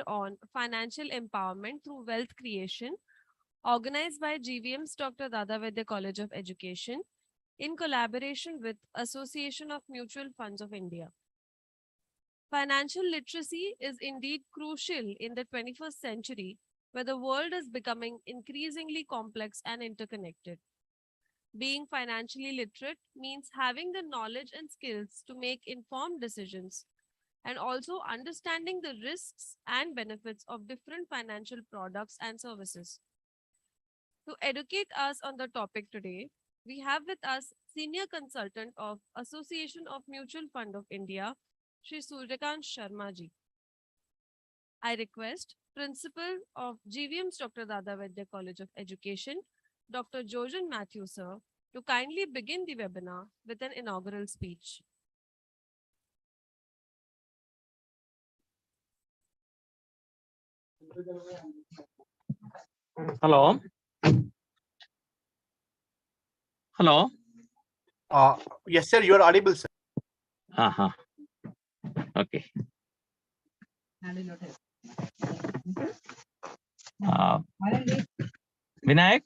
on financial empowerment through wealth creation, organized by Gvm'S Dr. Dada Vaidya College of Education in collaboration with Association of Mutual Funds of India. Financial literacy is indeed crucial in the 21st century, where the world is becoming increasingly complex and interconnected. Being financially literate means having the knowledge and skills to make informed decisions and also understanding the risks and benefits of different financial products and services. To educate us on the topic today, we have with us Senior Consultant of Association of Mutual Fund of India, Shri Suryakant Sharma ji. I request Principal of Gvm'S Dr. Dada Vaidya College of Education, Dr. Jojen Matthew sir, to kindly begin the webinar with an inaugural speech. Hello. Hello. Yes, sir. You are audible, sir. Okay. Vinayak,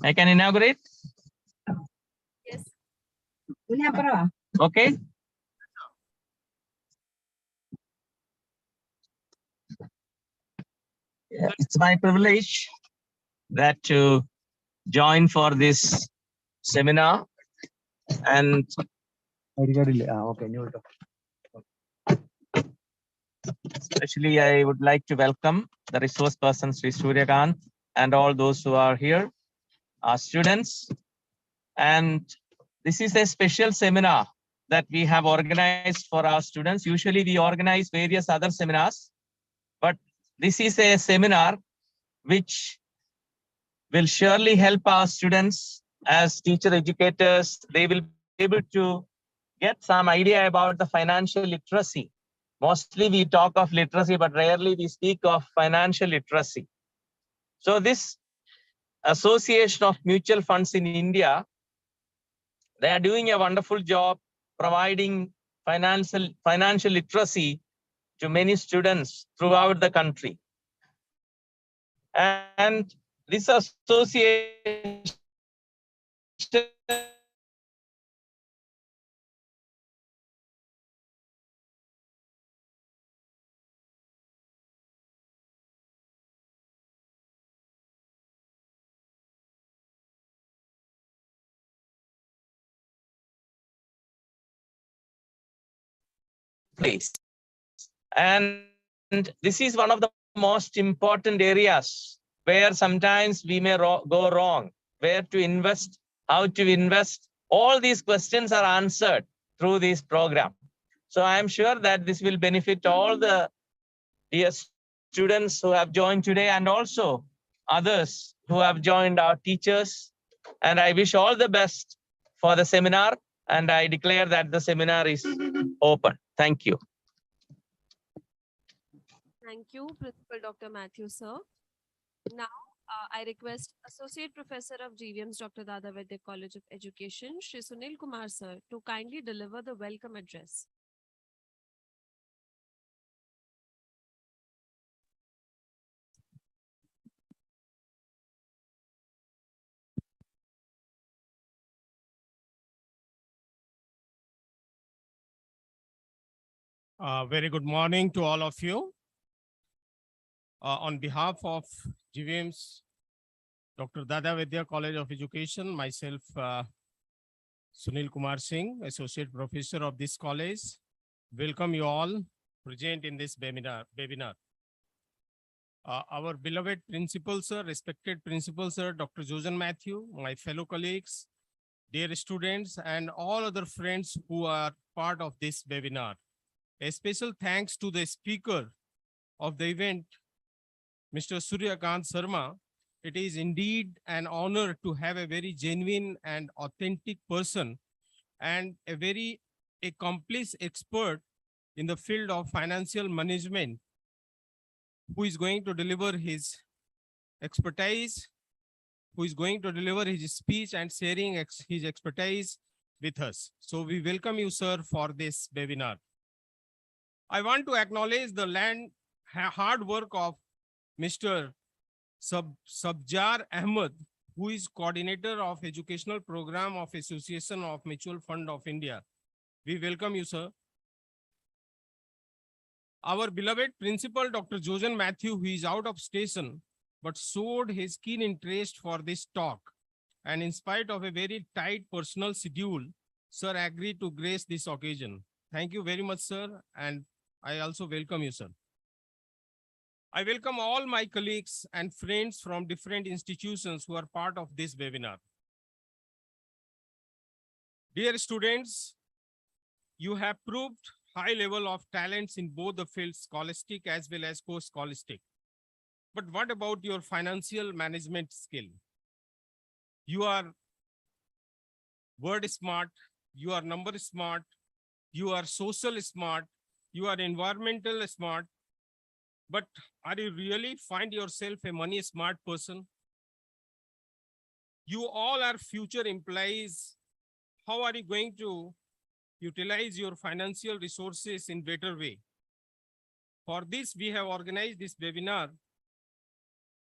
I can inaugurate. Yes. Okay. It's my privilege that to join for this seminar, and especially I would like to welcome the resource person Sri Suryakant and all those who are here, our students. And this is a special seminar that we have organized for our students. Usually we organize various other seminars, but this is a seminar which will surely help our students as teacher educators. They will be able to get some idea about the financial literacy. Mostly we talk of literacy, but rarely we speak of financial literacy. So this Association of Mutual Funds in India, they are doing a wonderful job providing financial literacy to many students throughout the country. And this association place. And this is one of the most important areas where sometimes we may go wrong, where to invest, how to invest. All these questions are answered through this program. So I am sure that this will benefit all the dear students who have joined today and also others who have joined, our teachers. And I wish all the best for the seminar, and I declare that the seminar is open. Thank you. Thank you, Principal Dr. Matthew sir. Now, I request Associate Professor of Gvm'S Dr. Dada Vaidya College of Education, Shri Sunil Kumar sir, to kindly deliver the welcome address. Very good morning to all of you. On behalf of Gvm'S Dr. Dada Vaidya College of Education, myself, Sunil Kumar Singh, Associate Professor of this college, welcome you all present in this webinar. Our beloved Principal Sir, respected Principal Sir, Dr. Jojen Matthew, my fellow colleagues, dear students, and all other friends who are part of this webinar. A special thanks to the speaker of the event, Mr. Suryakant Sharma. It is indeed an honor to have a very genuine and authentic person and a very accomplished expert in the field of financial management who is going to deliver his expertise, who is going to deliver his speech and sharing his expertise with us. So we welcome you, sir, for this webinar. I want to acknowledge the land hard work of Mr. Sabjar Ahmed, who is coordinator of educational program of Association of Mutual Fund of India. We welcome you, sir. Our beloved principal, Dr. Jojan Matthew, who is out of station, but showed his keen interest for this talk. And in spite of a very tight personal schedule, sir agreed to grace this occasion. Thank you very much, sir. And I also welcome you, sir. I welcome all my colleagues and friends from different institutions who are part of this webinar. Dear students, you have proved high level of talents in both the fields, scholastic as well as co-scholastic. But what about your financial management skill? You are word smart, you are number smart, you are social smart, you are environmental smart, but are you really find yourself a money smart person? You all are future employees. How are you going to utilize your financial resources in better way? For this, we have organized this webinar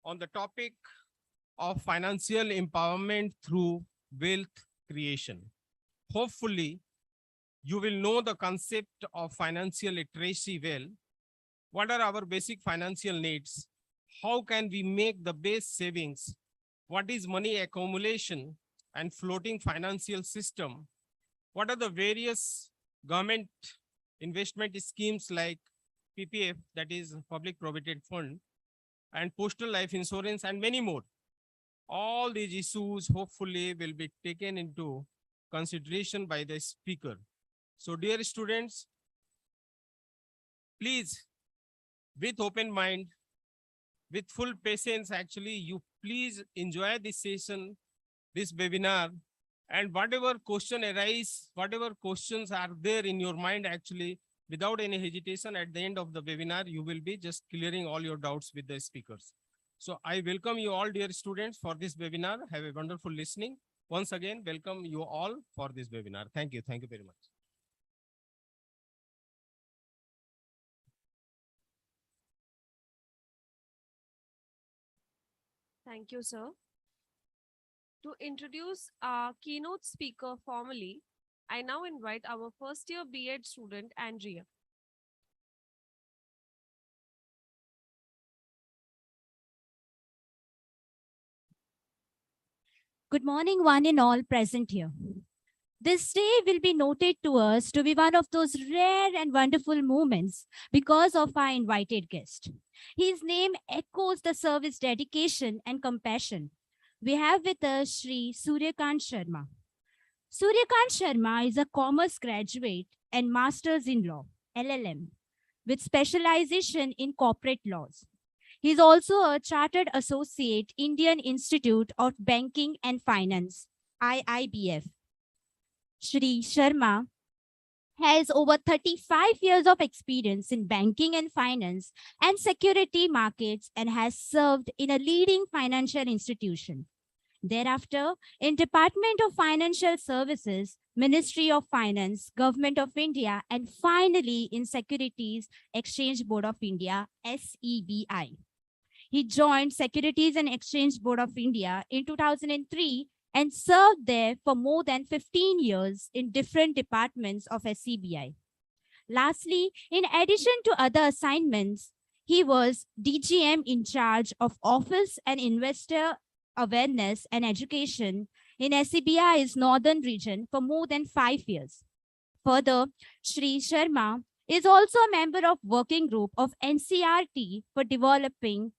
on the topic of financial empowerment through wealth creation. Hopefully, you will know the concept of financial literacy well. What are our basic financial needs? How can we make the base savings? What is money accumulation and floating financial system? What are the various government investment schemes like PPF, that is Public Provident Fund, and postal life insurance, and many more? All these issues hopefully will be taken into consideration by the speaker. So dear students, please, with open mind, with full patience, actually, you please enjoy this session, this webinar, and whatever question arise, whatever questions are there in your mind, actually, without any hesitation, at the end of the webinar, you will be just clearing all your doubts with the speakers. So I welcome you all, dear students, for this webinar. Have a wonderful listening. Once again, welcome you all for this webinar. Thank you. Thank you very much. Thank you, sir. To introduce our keynote speaker formally, I now invite our first year B.Ed student, Andrea. Good morning, one and all present here. This day will be noted to us to be one of those rare and wonderful moments because of our invited guest. His name echoes the service dedication and compassion. We have with us Shri Suryakant Sharma. Suryakant Sharma is a commerce graduate and master's in law, LLM, with specialization in corporate laws. He is also a chartered associate, Indian Institute of Banking and Finance, IIBF. Shri Sharma has over 35 years of experience in banking and finance and security markets and has served in a leading financial institution. Thereafter, in Department of Financial Services, Ministry of Finance, Government of India, and finally in Securities Exchange Board of India, SEBI. He joined Securities and Exchange Board of India in 2003 and served there for more than 15 years in different departments of SEBI. Lastly, in addition to other assignments, he was DGM in charge of Office and Investor Awareness and Education in SEBI's Northern region for more than 5 years. Further, Shri Sharma is also a member of working group of NCRT for developing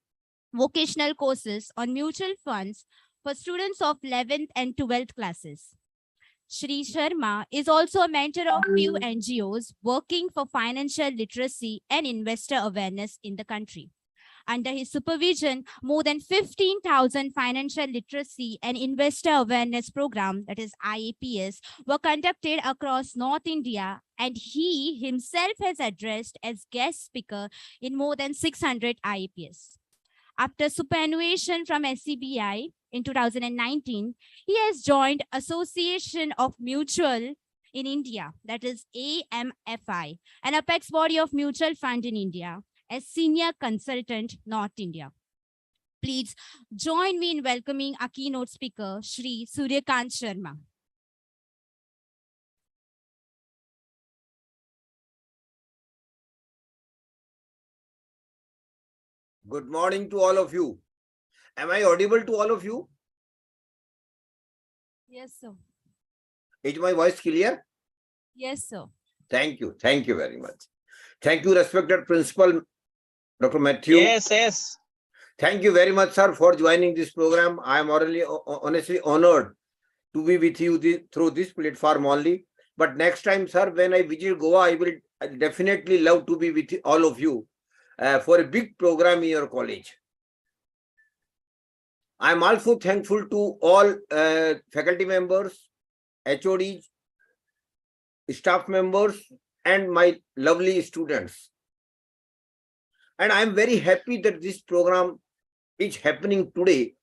vocational courses on mutual funds for students of 11th and 12th classes. Shri Sharma is also a mentor of few NGOs working for financial literacy and investor awareness in the country. Under his supervision, more than 15,000 financial literacy and investor awareness program, that is IAPS, were conducted across North India, and he himself has addressed as guest speaker in more than 600 IAPS. After superannuation from SEBI in 2019, he has joined Association of Mutual in India, that is AMFI, an apex body of mutual fund in India, as Senior Consultant, North India. Please join me in welcoming our keynote speaker, Shri Suryakant Sharma. Good morning to all of you. Am I audible to all of you? Yes, sir. Is my voice clear? Yes, sir. Thank you. Thank you very much. Thank you, respected Principal Dr. Matthew. Yes. Thank you very much, sir, for joining this program. I am honestly honored to be with you through this platform only. But next time, sir, when I visit Goa, I will definitely love to be with all of you for a big program in your college. I am also thankful to all faculty members, HODs, staff members, and my lovely students. And I am very happy that this program is happening today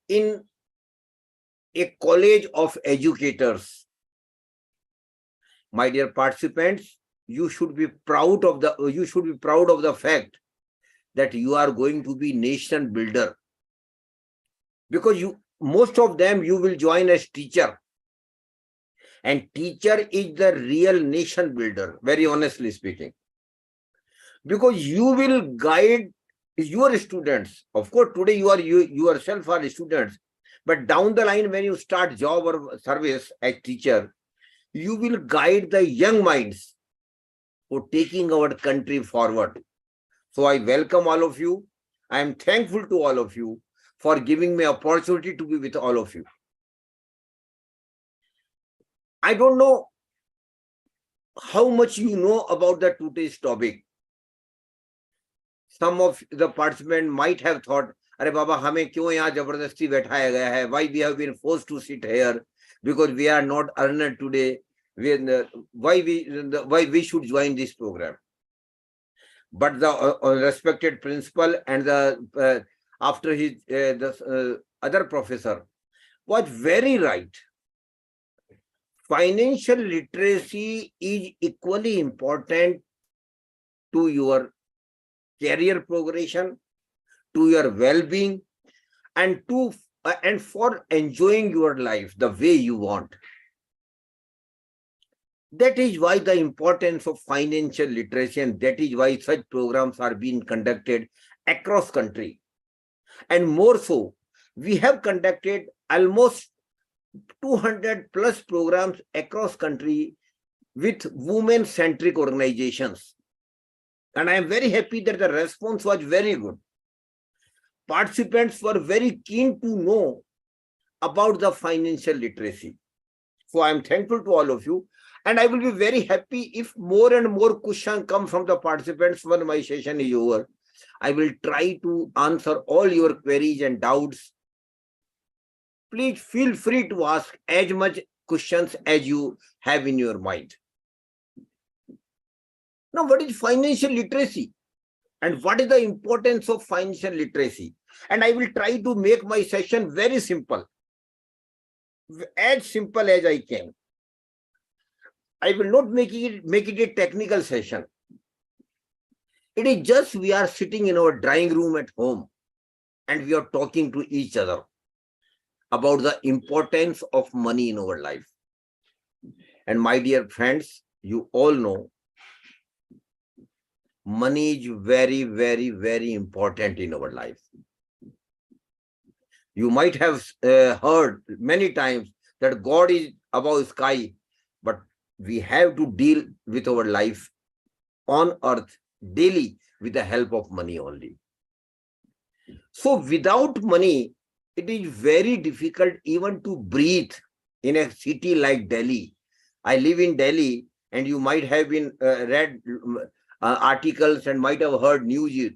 in a college of educators. My dear participants, you should be proud of the fact that you are going to be nation builder, because most of them you will join as teacher, and teacher is the real nation builder, very honestly speaking, because you will guide your students. Of course, today you yourself are students, but down the line when you start job or service as teacher, you will guide the young minds for taking our country forward. So I welcome all of you. I am thankful to all of you for giving me opportunity to be with all of you. I don't know how much you know about the today's topic. Some of the participants might have thought, "Arey Baba, hame kyun yahan jabardasti baithaya gaya hai? Why we have been forced to sit here? Because we are not earner today. Why we should join this program?" But the respected principal and the after his other professor was very right. Financial literacy is equally important to your career progression, to your well-being, and for enjoying your life the way you want. That is why the importance of financial literacy, and that is why such programs are being conducted across country. And more so, we have conducted almost 200 plus programs across country with women-centric organizations. And I am very happy that the response was very good. Participants were very keen to know about the financial literacy. So I am thankful to all of you. And I will be very happy if more and more questions come from the participants when my session is over. I will try to answer all your queries and doubts. Please feel free to ask as much questions as you have in your mind. Now, what is financial literacy? And what is the importance of financial literacy? And I will try to make my session very simple, as simple as I can. I will not make it a technical session. It is just we are sitting in our drawing room at home and we are talking to each other about the importance of money in our life. And my dear friends, you all know money is very, very, very important in our life. You might have heard many times that God is above sky, but we have to deal with our life on earth daily with the help of money only. So without money, it is very difficult even to breathe in a city like Delhi. I live in Delhi, and you might have been read articles and might have heard news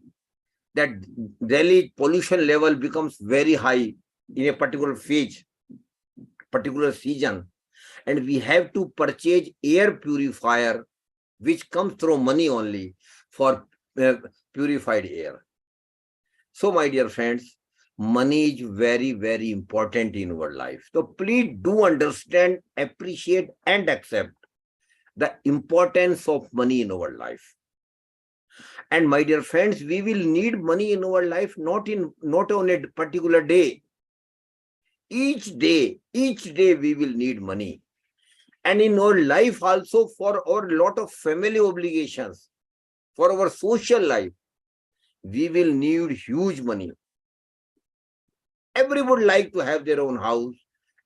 that Delhi pollution level becomes very high in a particular phase, particular season. And we have to purchase air purifier, which comes through money only for purified air. So, my dear friends, money is very, very important in our life. So please do understand, appreciate, and accept the importance of money in our life. And my dear friends, we will need money in our life, not on a particular day. Each day we will need money. And in our life also, for our lot of family obligations, for our social life, we will need huge money. Everyone would like to have their own house.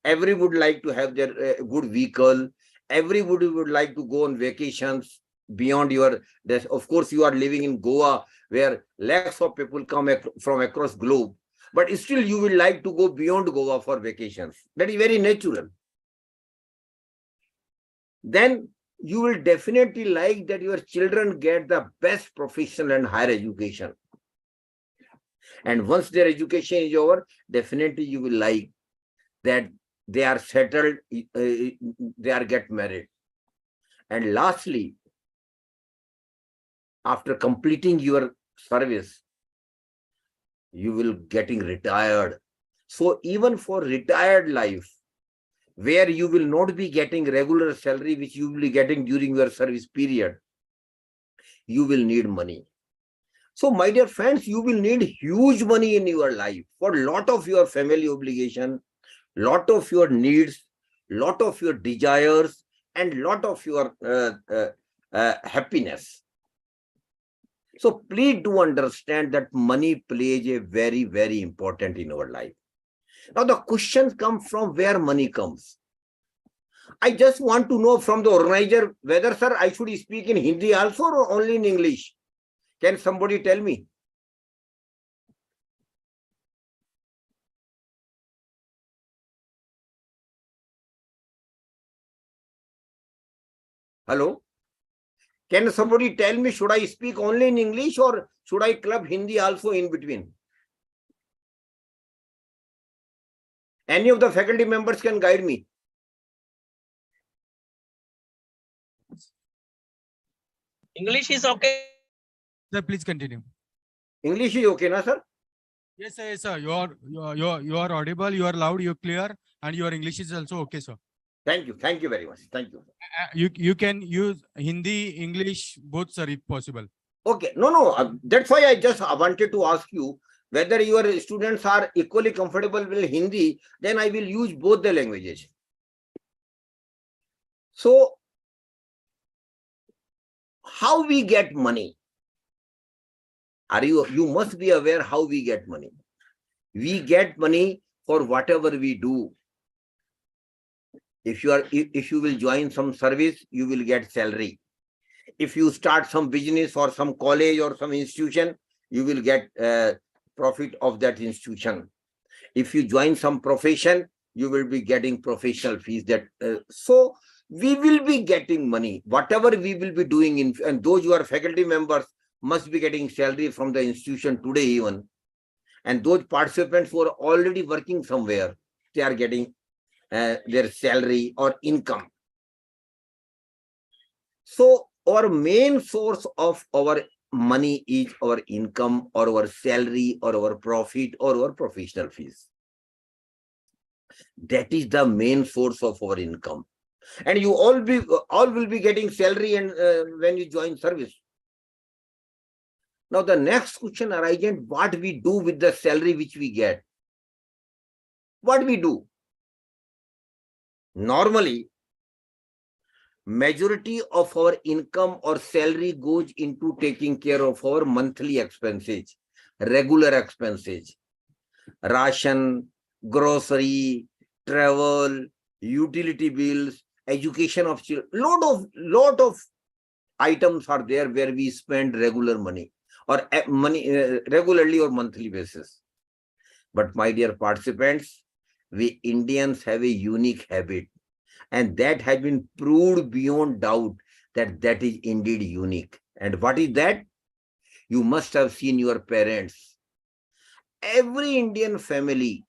Everyone would like to have their good vehicle. Everybody would like to go on vacations beyond your. Of course, you are living in Goa, where lakhs of people come from across globe. But still, you will like to go beyond Goa for vacations. That is very natural. Then you will definitely like that your children get the best professional and higher education. And once their education is over, definitely you will like that they are settled, they are get married. And lastly, after completing your service, you will getting retired. So even for retired life, where you will not be getting regular salary, which you will be getting during your service period, you will need money. So my dear friends, you will need huge money in your life for lot of your family obligation, lot of your needs, lot of your desires, and lot of your happiness. So please do understand that money plays a very, very important in our life. Now the questions come from where money comes. I just want to know from the organizer whether, sir, I should speak in Hindi also or only in English. Can somebody tell me? Hello? Can somebody tell me, should I speak only in English or should I club Hindi also in between? Any of the faculty members can guide me. English is okay. Sir, please continue. English is okay, na, sir? Yes, sir. Yes, sir. You are audible. You are loud. You are clear, and your English is also okay, sir. Thank you. Thank you very much. Thank you. You can use Hindi, English, both, sir, if possible. Okay. No. That's why I wanted to ask you whether your students are equally comfortable with Hindi, then I will use both the languages. So, how we get money? You must be aware how we get money. We get money for whatever we do. If you will join some service, you will get salary. If you start some business or some college or some institution, you will get profit of that institution. If you join some profession, you will be getting professional fees. So we will be getting money. Whatever we will be doing, and those who are faculty members must be getting salary from the institution today even. And those participants who are already working somewhere, they are getting their salary or income. So our main source of our money is our income or our salary or our profit or our professional fees. That is the main source of our income. And you all will be getting salary and when you join service. Now the next question arises, what we do with the salary which we get? What we do? Normally, majority of our income or salary goes into taking care of our monthly expenses, regular expenses, ration, grocery, travel, utility bills, education of children. Lot of items are there where we spend regular money or money regularly or monthly basis. But my dear participants, we Indians have a unique habit, and that has been proved beyond doubt that is indeed unique. And what is that? You must have seen your parents. Every Indian family,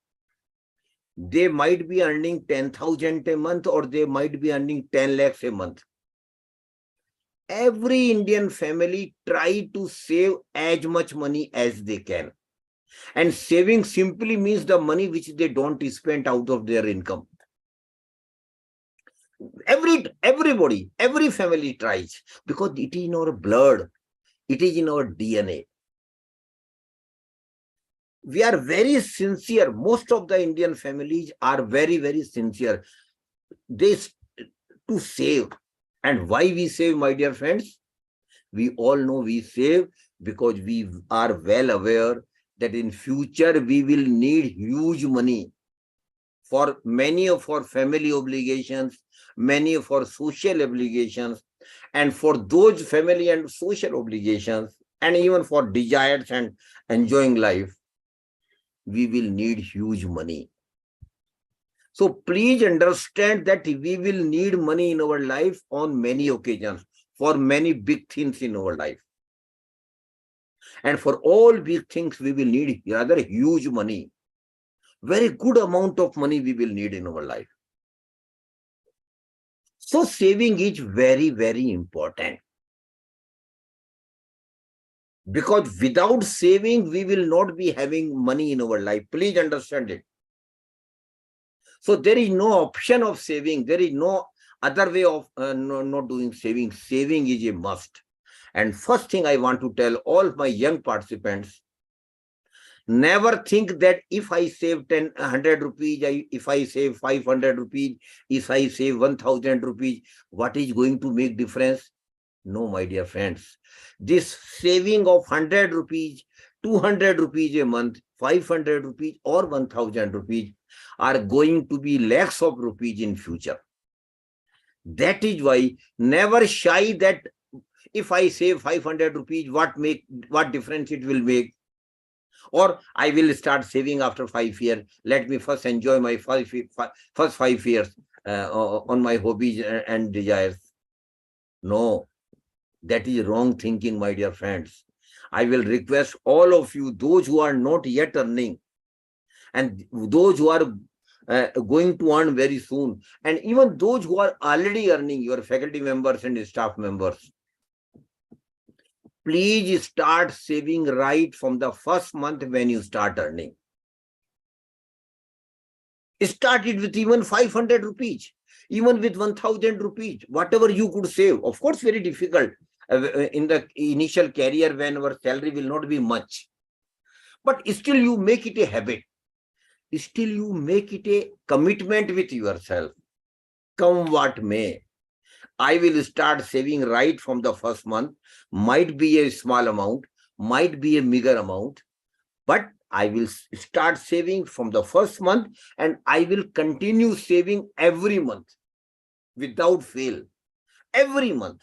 they might be earning 10,000 a month or they might be earning 10 lakhs a month. Every Indian family try to save as much money as they can. And saving simply means the money which they don't spend out of their income. Everybody, every family tries because it is in our blood. It is in our DNA. We are very sincere. Most of the Indian families are very, very sincere. They to save. And why we save, my dear friends? We all know we save because we are well aware that in future we will need huge money for many of our family obligations, many of our social obligations, and for those family and social obligations, and even for desires and enjoying life, we will need huge money. So please understand that we will need money in our life on many occasions, for many big things in our life. And for all big things, we will need rather huge money. Very good amount of money we will need in our life. So saving is very, very important. Because without saving, we will not be having money in our life. Please understand it. So there is no option of saving. There is no other way of not doing saving. Saving is a must. And first thing I want to tell all my young participants, never think that if I save 100 rupees, if I save 500 rupees, if I save 1000 rupees, what is going to make difference? No, my dear friends. This saving of 100 rupees, 200 rupees a month, 500 rupees or 1000 rupees are going to be lakhs of rupees in future. That is why never shy that if I save 500 rupees, what difference it will make? Or I will start saving after 5 years. Let me first enjoy my first 5 years on my hobbies and desires. No, that is wrong thinking, my dear friends. I will request all of you, those who are not yet earning, and those who are going to earn very soon, and even those who are already earning, your faculty members and staff members, please start saving right from the first month when you start earning. Start it with even 500 rupees, even with 1000 rupees, whatever you could save. Of course, very difficult in the initial career when our salary will not be much. But still you make it a habit. Still you make it a commitment with yourself. Come what may, I will start saving right from the first month. Might be a small amount, might be a bigger amount, but I will start saving from the first month and I will continue saving every month without fail. Every month.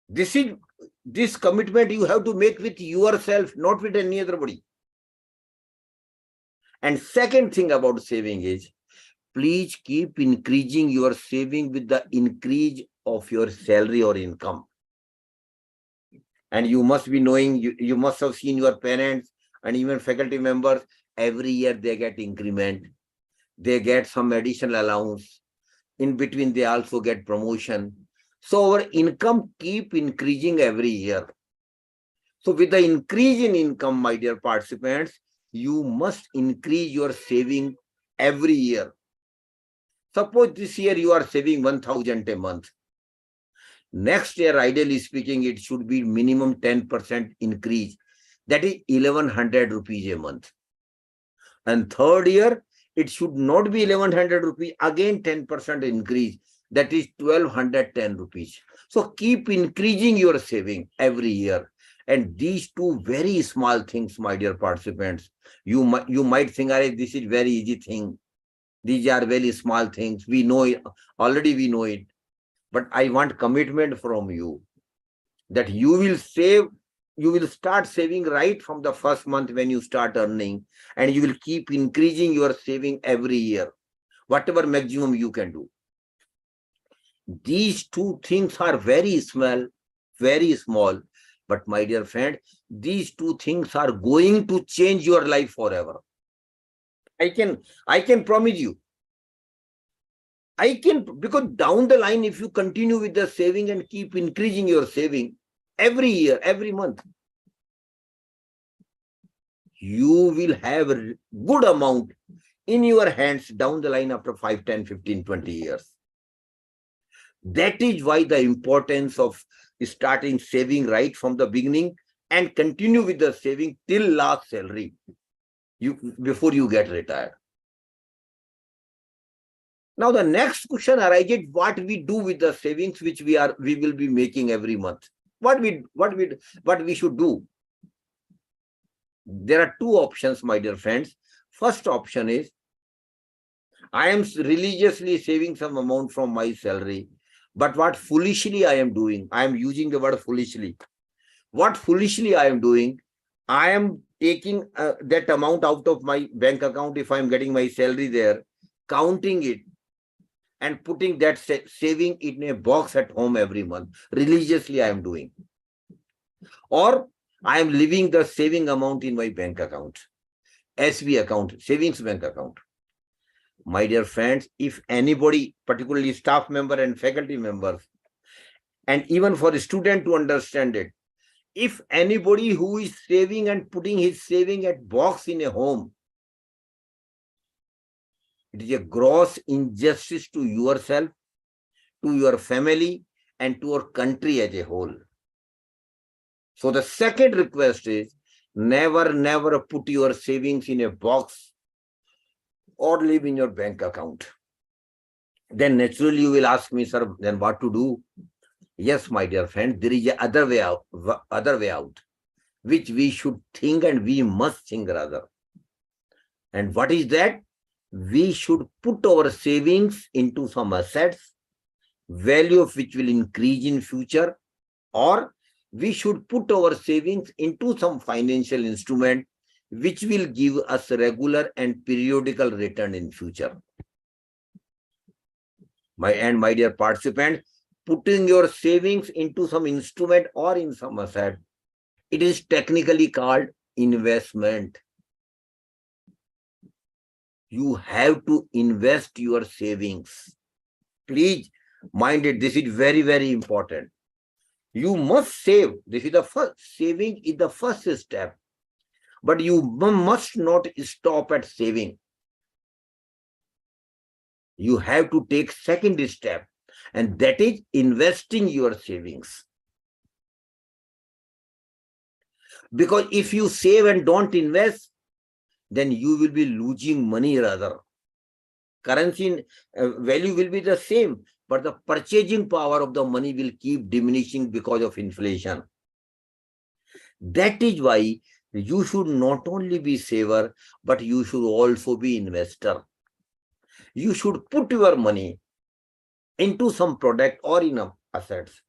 This commitment you have to make with yourself, not with any other body. And second thing about saving is, please keep increasing your saving with the increase of your salary or income. And you must be knowing, you must have seen your parents and even faculty members, every year they get increment. They get some additional allowance. In between, they also get promotion. So our income keep increasing every year. So with the increase in income, my dear participants, you must increase your saving every year. Suppose this year you are saving 1000 a month. Next year, ideally speaking, it should be minimum 10% increase. That is 1100 rupees a month. And third year, it should not be 1100 rupees, again 10% increase. That is 1210 rupees. So keep increasing your saving every year. And these two very small things, my dear participants, you might think, this is very easy thing. These are very small things. We know it. Already we know it. But I want commitment from you that you will save, you will start saving right from the first month when you start earning, and you will keep increasing your saving every year, whatever maximum you can do. These two things are very small, but my dear friend, these two things are going to change your life forever. I can promise you. Because down the line, if you continue with the saving and keep increasing your saving every year, every month, you will have a good amount in your hands down the line after 5, 10, 15, 20 years. That is why the importance of starting saving right from the beginning and continue with the saving till last salary before you get retired. Now the next question arises, what we do with the savings which we will be making every month. What we should do? There are two options, my dear friends. First option is, I am religiously saving some amount from my salary, but what foolishly I am doing, I am using the word foolishly. What foolishly I am doing, I am taking that amount out of my bank account if I am getting my salary there, counting it and putting that saving in a box at home every month. Religiously I am doing. Or I am leaving the saving amount in my bank account, SB account, savings bank account. My dear friends, if anybody, particularly staff member and faculty members, and even for a student to understand it, if anybody who is saving and putting his saving at box in a home, it is a gross injustice to yourself, to your family, and to our country as a whole. So the second request is, never put your savings in a box or leave in your bank account. Then naturally you will ask me, sir, then what to do? Yes, my dear friend, there is a other way out, which we should think and we must think rather. And what is that? We should put our savings into some assets, value of which will increase in future, or we should put our savings into some financial instrument which will give us regular and periodical return in future. My dear participant, putting your savings into some instrument or in some asset, it is technically called investment. You have to invest your savings. Please mind it, this is very, very important. You must save. This is the first. Saving is the first step. But you must not stop at saving. You have to take second step, and that is investing your savings. Because if you save and don't invest, then you will be losing money rather. Currency value will be the same, but the purchasing power of the money will keep diminishing because of inflation. That is why you should not only be saver, but you should also be investor. You should put your money into some product or in assets.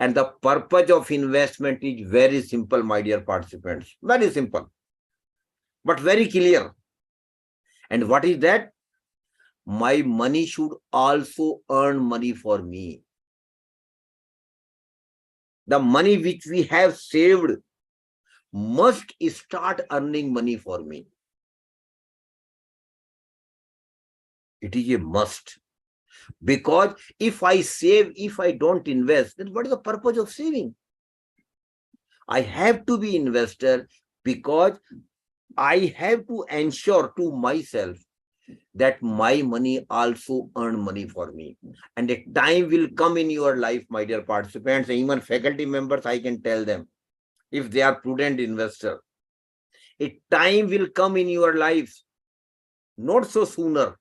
And the purpose of investment is very simple, my dear participants. Very simple, but very clear. And what is that? My money should also earn money for me. The money which we have saved must start earning money for me. It is a must. Because if I save, if I don't invest, then what is the purpose of saving? I have to be investor because I have to ensure to myself that my money also earn money for me. And a time will come in your life, my dear participants, and even faculty members, I can tell them, if they are prudent investor, a time will come in your life, not so sooner,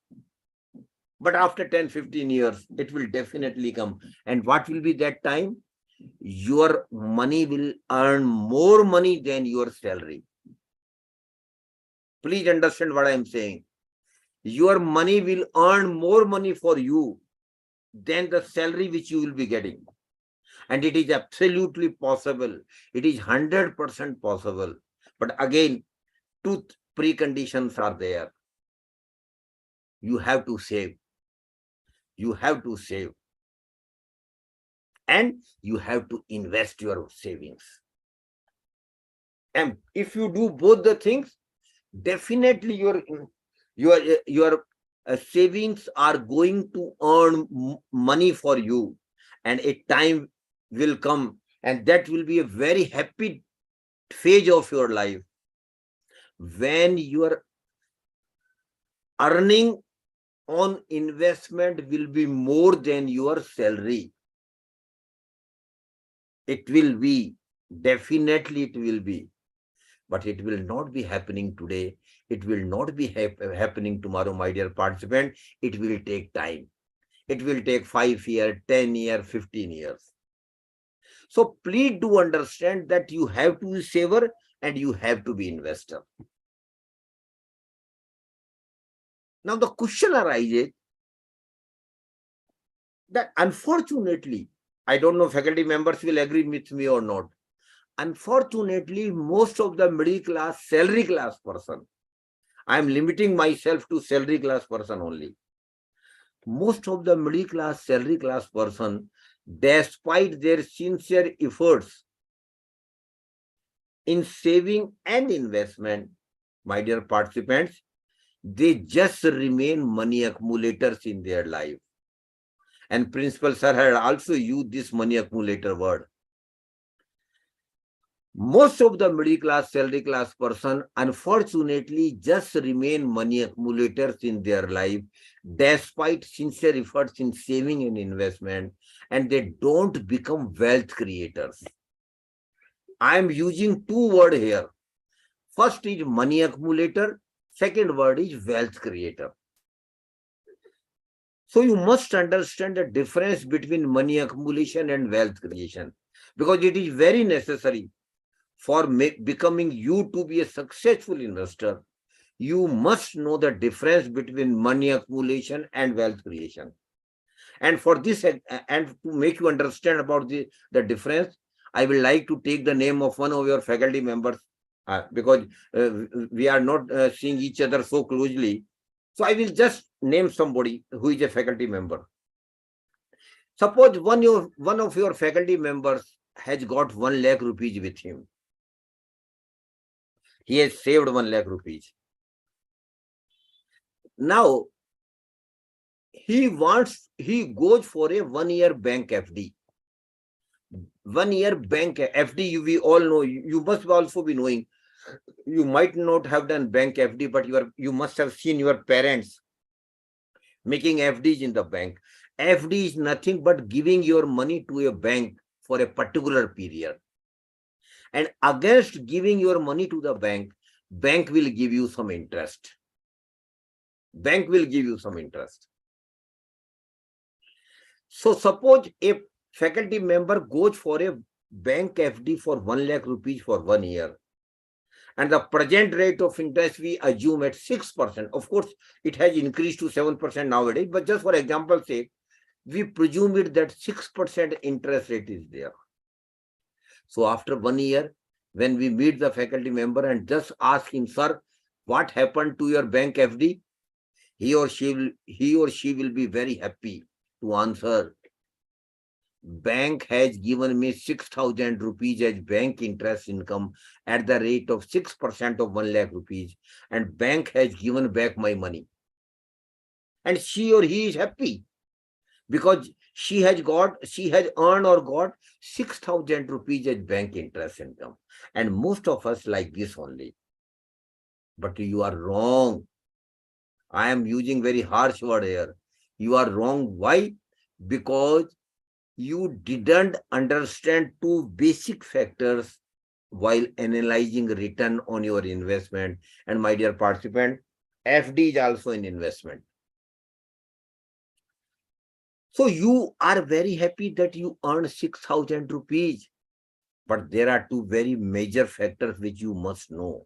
but after 10, 15 years, it will definitely come. And what will be that time? Your money will earn more money than your salary. Please understand what I am saying. Your money will earn more money for you than the salary which you will be getting. And it is absolutely possible. It is 100% possible. But again, two preconditions are there. You have to save. You have to save. And you have to invest your savings. And if you do both the things, definitely your savings are going to earn money for you. And a time will come, and that will be a very happy phase of your life when your earning on investment will be more than your salary. It will be, definitely it will be, but it will not be happening today. It will not be happening tomorrow, my dear participant. It will take time. It will take 5 years, 10 years, 15 years. So please do understand that you have to be saver and you have to be investor. Now the question arises that unfortunately, I don't know faculty members will agree with me or not. Unfortunately, most of the middle class, salary class person, I am limiting myself to salary class person only. Most of the middle class, salary class person, despite their sincere efforts in saving and investment, my dear participants, they just remain money accumulators in their life. And Principal Sir had also used this money accumulator word. Most of the middle class, salary class person, unfortunately, just remain money accumulators in their life, despite sincere efforts in saving and investment, and they don't become wealth creators. I am using two words here. First is money accumulator, second word is wealth creator. So you must understand the difference between money accumulation and wealth creation, because it is very necessary for becoming you to be a successful investor. You must know the difference between money accumulation and wealth creation. And for this, and to make you understand about the difference, I will like to take the name of one of your faculty members, because we are not seeing each other so closely. So I will just name somebody who is a faculty member. Suppose one of your faculty members has got 1 lakh rupees with him. He has saved 1 lakh rupees. Now, he goes for a 1 year bank FD. 1 year bank FD, we all know, you must also be knowing. You might not have done bank FD, but you must have seen your parents making FDs in the bank. FD is nothing but giving your money to a bank for a particular period. And against giving your money to the bank will give you some interest. Bank will give you some interest. So suppose a faculty member goes for a bank FD for 1 lakh rupees for 1 year. And the present rate of interest we assume at 6%. Of course, it has increased to 7% nowadays, but just for example's sake, we presume it that 6% interest rate is there. So after 1 year, when we meet the faculty member and just ask him, sir, what happened to your bank FD? He or she will be very happy to answer, bank has given me 6,000 rupees as bank interest income at the rate of 6% of 1 lakh rupees, and bank has given back my money. And she or he is happy because she has earned or got 6,000 rupees as bank interest income. And most of us like this only. But you are wrong. I am using very harsh word here. You are wrong. Why? Because you didn't understand two basic factors while analyzing return on your investment. And my dear participant, FD is also an investment. So you are very happy that you earn 6,000 rupees. But there are two very major factors which you must know.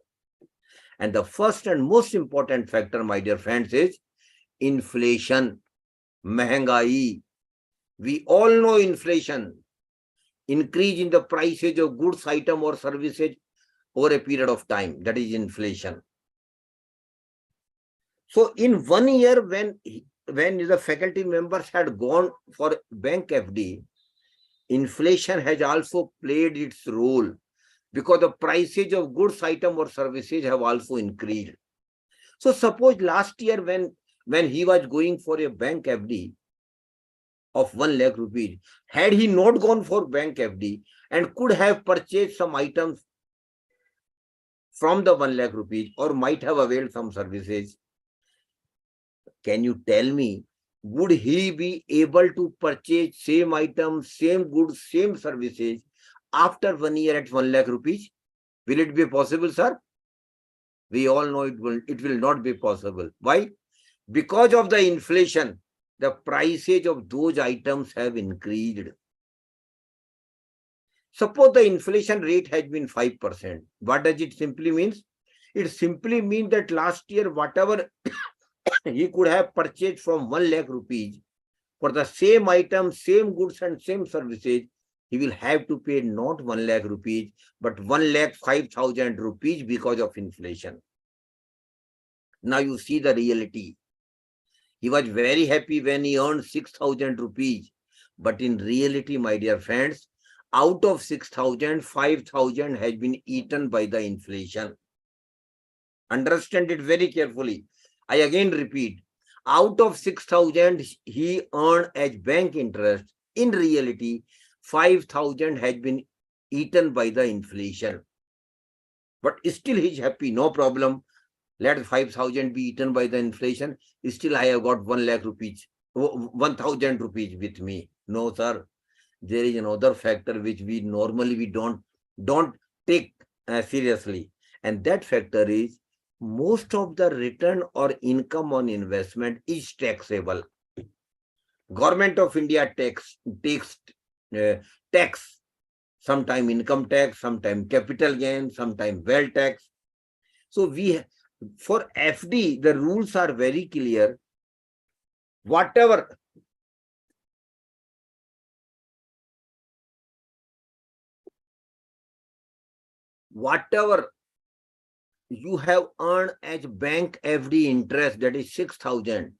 And the first and most important factor, my dear friends, is inflation, mehengai. We all know inflation, increase in the prices of goods, item or services over a period of time. That is inflation. So in 1 year, when the faculty members had gone for bank FD, inflation has also played its role because the prices of goods, item or services have also increased. So suppose last year when he was going for a bank FD of 1 lakh rupees, had he not gone for bank FD and could have purchased some items from the 1 lakh rupees or might have availed some services, can you tell me, would he be able to purchase same items, same goods, same services after 1 year at 1 lakh rupees? Will it be possible, sir? We all know it will not be possible. Why? Because of the inflation, the prices of those items have increased. Suppose the inflation rate has been 5%. What does it simply mean? It simply means that last year, whatever he could have purchased from 1 lakh rupees for the same item, same goods and same services, he will have to pay not 1 lakh rupees, but 1,05,000 rupees because of inflation. Now you see the reality. He was very happy when he earned 6,000 rupees. But in reality, my dear friends, out of 6,000, 5,000 has been eaten by the inflation. Understand it very carefully. I again repeat, out of 6,000 he earned as bank interest. In reality, 5,000 has been eaten by the inflation. But still he's happy, no problem. Let 5,000 be eaten by the inflation. Still I have got 1 lakh rupees, 1,000 rupees with me. No, sir. There is another factor which we normally don't take seriously. And that factor is most of the return or income on investment is taxable. Government of India takes tax, sometime income tax, sometime capital gain, sometime wealth tax. So for FD, the rules are very clear. Whatever you have earned as bank FD interest, that is 6,000,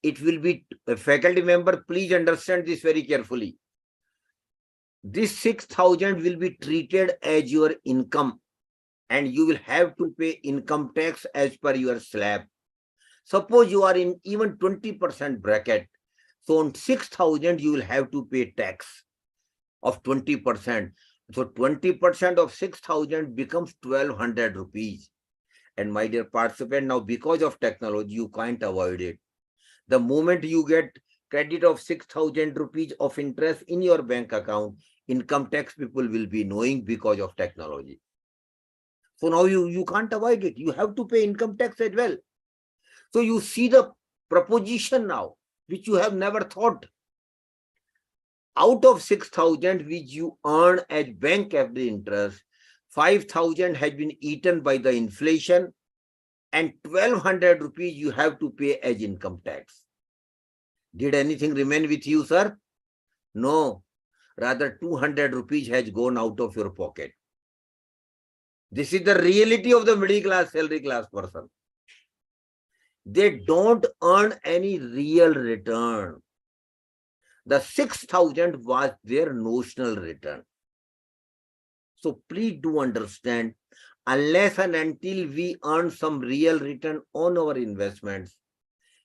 it will be, a faculty member, please understand this very carefully. This 6,000 will be treated as your income and you will have to pay income tax as per your slab. Suppose you are in even 20% bracket. So on 6,000, you will have to pay tax of 20%. So 20% of 6,000 becomes 1,200 rupees. And my dear participant, now because of technology, you can't avoid it. The moment you get credit of 6,000 rupees of interest in your bank account, income tax people will be knowing because of technology. So now you can't avoid it. You have to pay income tax as well. So you see the proposition now, which you have never thought. Out of 6,000 which you earn as bank FD interest, 5,000 has been eaten by the inflation and 1,200 rupees you have to pay as income tax. Did anything remain with you, sir? No. Rather, 200 rupees has gone out of your pocket. This is the reality of the middle class, salary class person. They don't earn any real return. The 6,000 was their notional return. So please do understand, unless and until we earn some real return on our investments,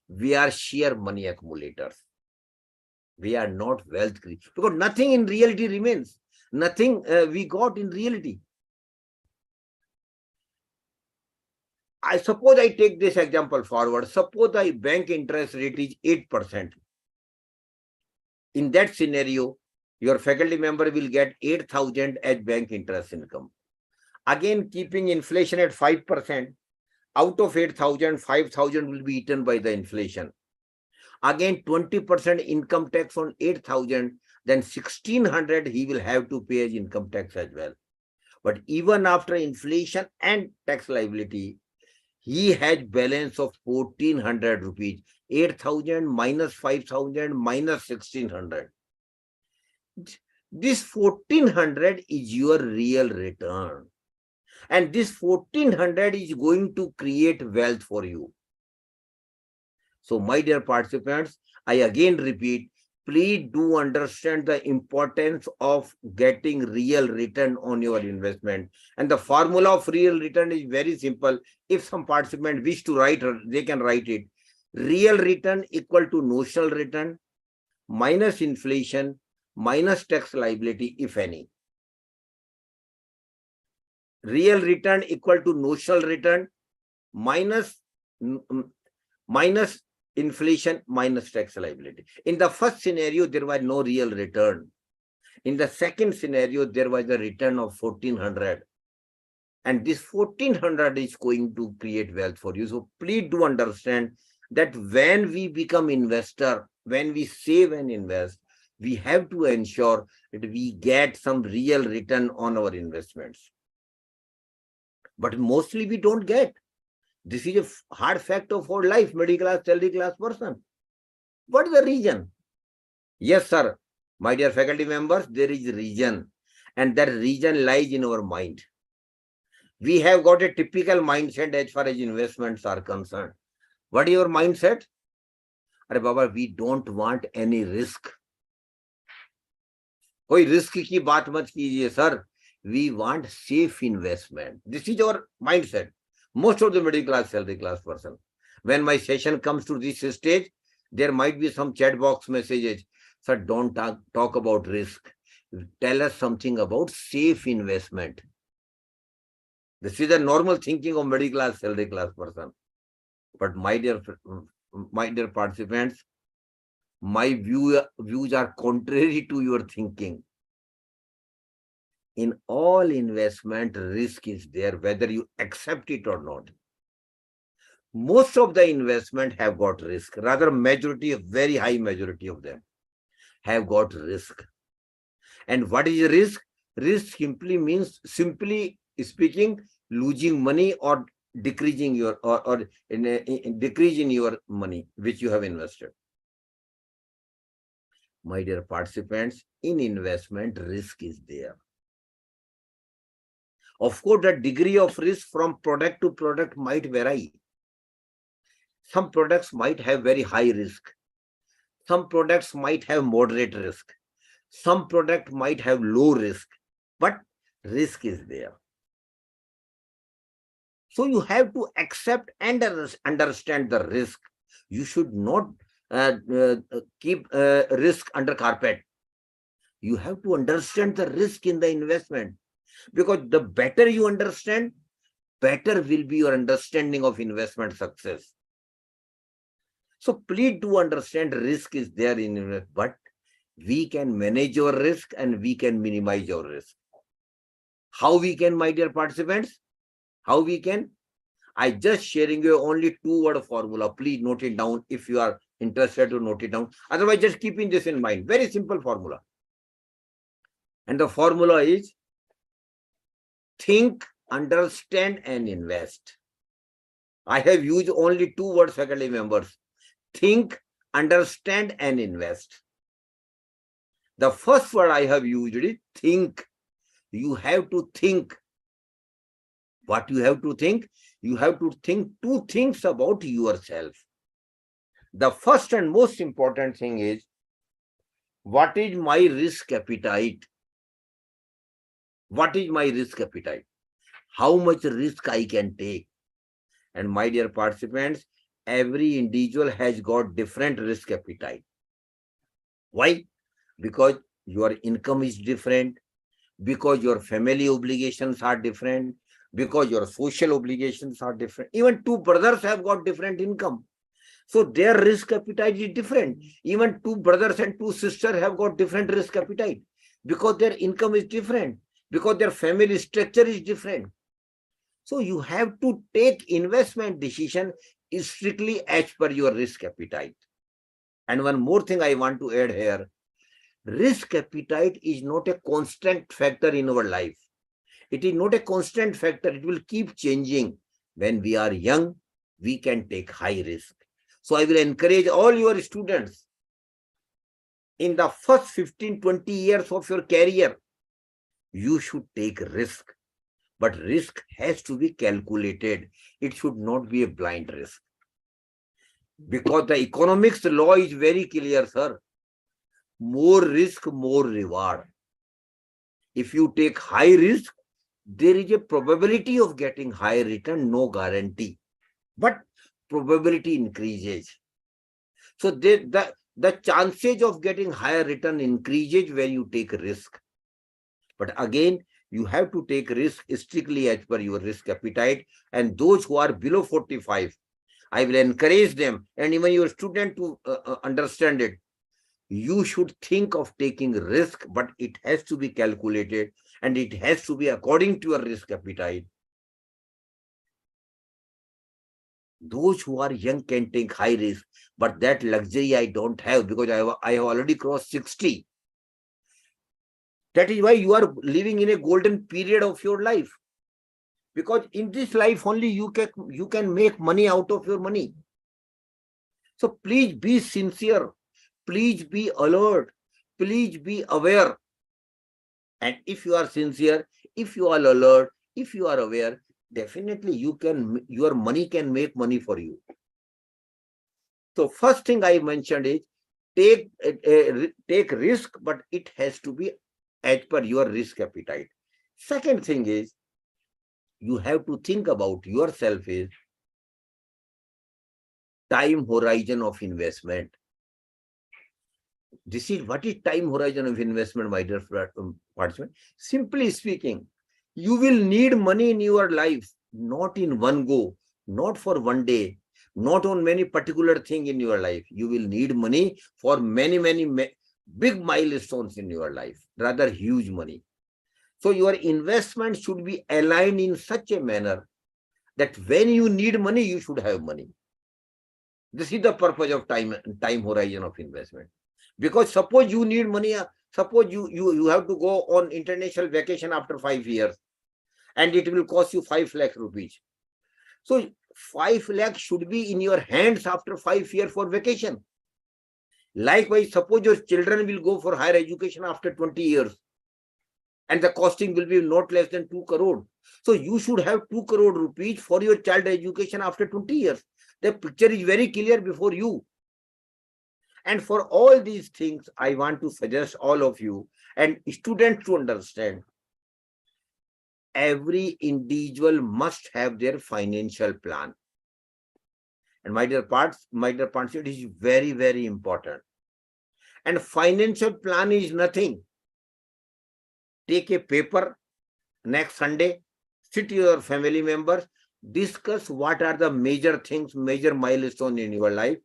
we are sheer money accumulators. We are not wealth creators, because nothing in reality remains. Nothing we got in reality. I suppose I take this example forward. Suppose the bank interest rate is 8%. In that scenario, your faculty member will get 8,000 as bank interest income. Again, keeping inflation at 5%, out of 8,000, 5,000 will be eaten by the inflation. Again, 20% income tax on 8,000, then 1,600 he will have to pay as income tax as well. But even after inflation and tax liability, he had balance of 1,400 rupees. 8,000 minus 5,000 minus 1,600. This 1,400 is your real return. And this 1,400 is going to create wealth for you. So my dear participants, I again repeat, please do understand the importance of getting real return on your investment. And the formula of real return is very simple. If some participant wish to write, they can write it. Real return equal to notional return minus inflation minus tax liability, if any. Real return equal to notional return minus inflation minus tax liability. In the first scenario, there was no real return. In the second scenario, there was a return of 1400. And this 1400 is going to create wealth for you. So please do understand that when we become investor, when we save and invest, we have to ensure that we get some real return on our investments. But mostly we don't get. This is a hard fact of our life, middle class, salary class person. What is the reason? Yes, sir. My dear faculty members, there is a reason. And that reason lies in our mind. We have got a typical mindset as far as investments are concerned. What is your mindset? Arey Baba, we don't want any risk. Koi risk ki baat mat kijiye, sir. We want safe investment. This is our mindset. Most of the middle class, salary class person. When my session comes to this stage, there might be some chat box messages. Sir, don't talk about risk. Tell us something about safe investment. This is the normal thinking of middle class, salary class person. But my dear participants, my views are contrary to your thinking. In all investment, risk is there, whether you accept it or not. Most of the investment have got risk. Rather, majority, a very high majority of them have got risk. And what is risk? Risk simply means, simply speaking, losing money or decreasing your decrease in your money which you have invested. My dear participants, in investment, risk is there. Of course, the degree of risk from product to product might vary. Some products might have very high risk. Some products might have moderate risk. Some product might have low risk, but risk is there. So you have to accept and understand the risk. You should not keep risk under carpet. You have to understand the risk in the investment, because the better you understand, better will be your understanding of investment success. So please do understand risk is there in investment, but we can manage our risk and we can minimize our risk. How we can, my dear participants? How we can? I just sharing you only 2-word formula. Please note it down if you are interested to note it down. Otherwise, just keeping this in mind. Very simple formula. And the formula is think, understand, and invest. I have used only 2 words, faculty members. Think, understand, and invest. The first word I have used is think. You have to think. What you have to think? You have to think 2 things about yourself. The first and most important thing is, what is my risk appetite? What is my risk appetite? How much risk I can take? And my dear participants, every individual has got different risk appetite. Why? Because your income is different, because your family obligations are different, because your social obligations are different. Even 2 brothers have got different income. So their risk appetite is different. Even 2 brothers and 2 sisters have got different risk appetite, because their income is different, because their family structure is different. So you have to take investment decision strictly as per your risk appetite. And one more thing I want to add here. Risk appetite is not a constant factor in our life. It is not a constant factor. It will keep changing. When we are young, we can take high risk. So I will encourage all your students, in the first 15-20 years of your career, you should take risk. But risk has to be calculated. It should not be a blind risk. Because the economics law is very clear, sir. More risk, more reward. If you take high risk, there is a probability of getting high return, no guarantee. But probability increases. So the chances of getting higher return increases when you take risk. But again, you have to take risk strictly as per your risk appetite. And those who are below 45, I will encourage them, and even your student to understand it. you should think of taking risk, but it has to be calculated and it has to be according to your risk appetite. Those who are young can take high risk, but that luxury I don't have because I have already crossed 60. That is why you are living in a golden period of your life. Because in this life only you can make money out of your money. So please be sincere. Please be alert. Please be aware. And if you are sincere, if you are alert, if you are aware, definitely your money can make money for you. So first thing I mentioned is take risk, but it has to be as per your risk appetite. Second thing is, you have to think about yourself is time horizon of investment. This is what is time horizon of investment, my dear participant. Simply speaking, you will need money in your life, not in one go, not for one day, not on many particular thing in your life. You will need money for many big milestones in your life, rather huge money. So your investment should be aligned in such a manner that when you need money, you should have money. This is the purpose of time horizon of investment. Because suppose you need money, suppose you have to go on international vacation after 5 years and it will cost you 5 lakh rupees. So 5 lakh should be in your hands after 5 years for vacation. Likewise, suppose your children will go for higher education after 20 years and the costing will be not less than 2 crore. So you should have 2 crore rupees for your child education after 20 years. The picture is very clear before you. And for all these things, I want to suggest all of you and students to understand, every individual must have their financial plan. And my dear participants, it is very important. And financial plan is nothing. Take a paper next Sunday, sit with your family members, discuss what are the major things, major milestones in your life.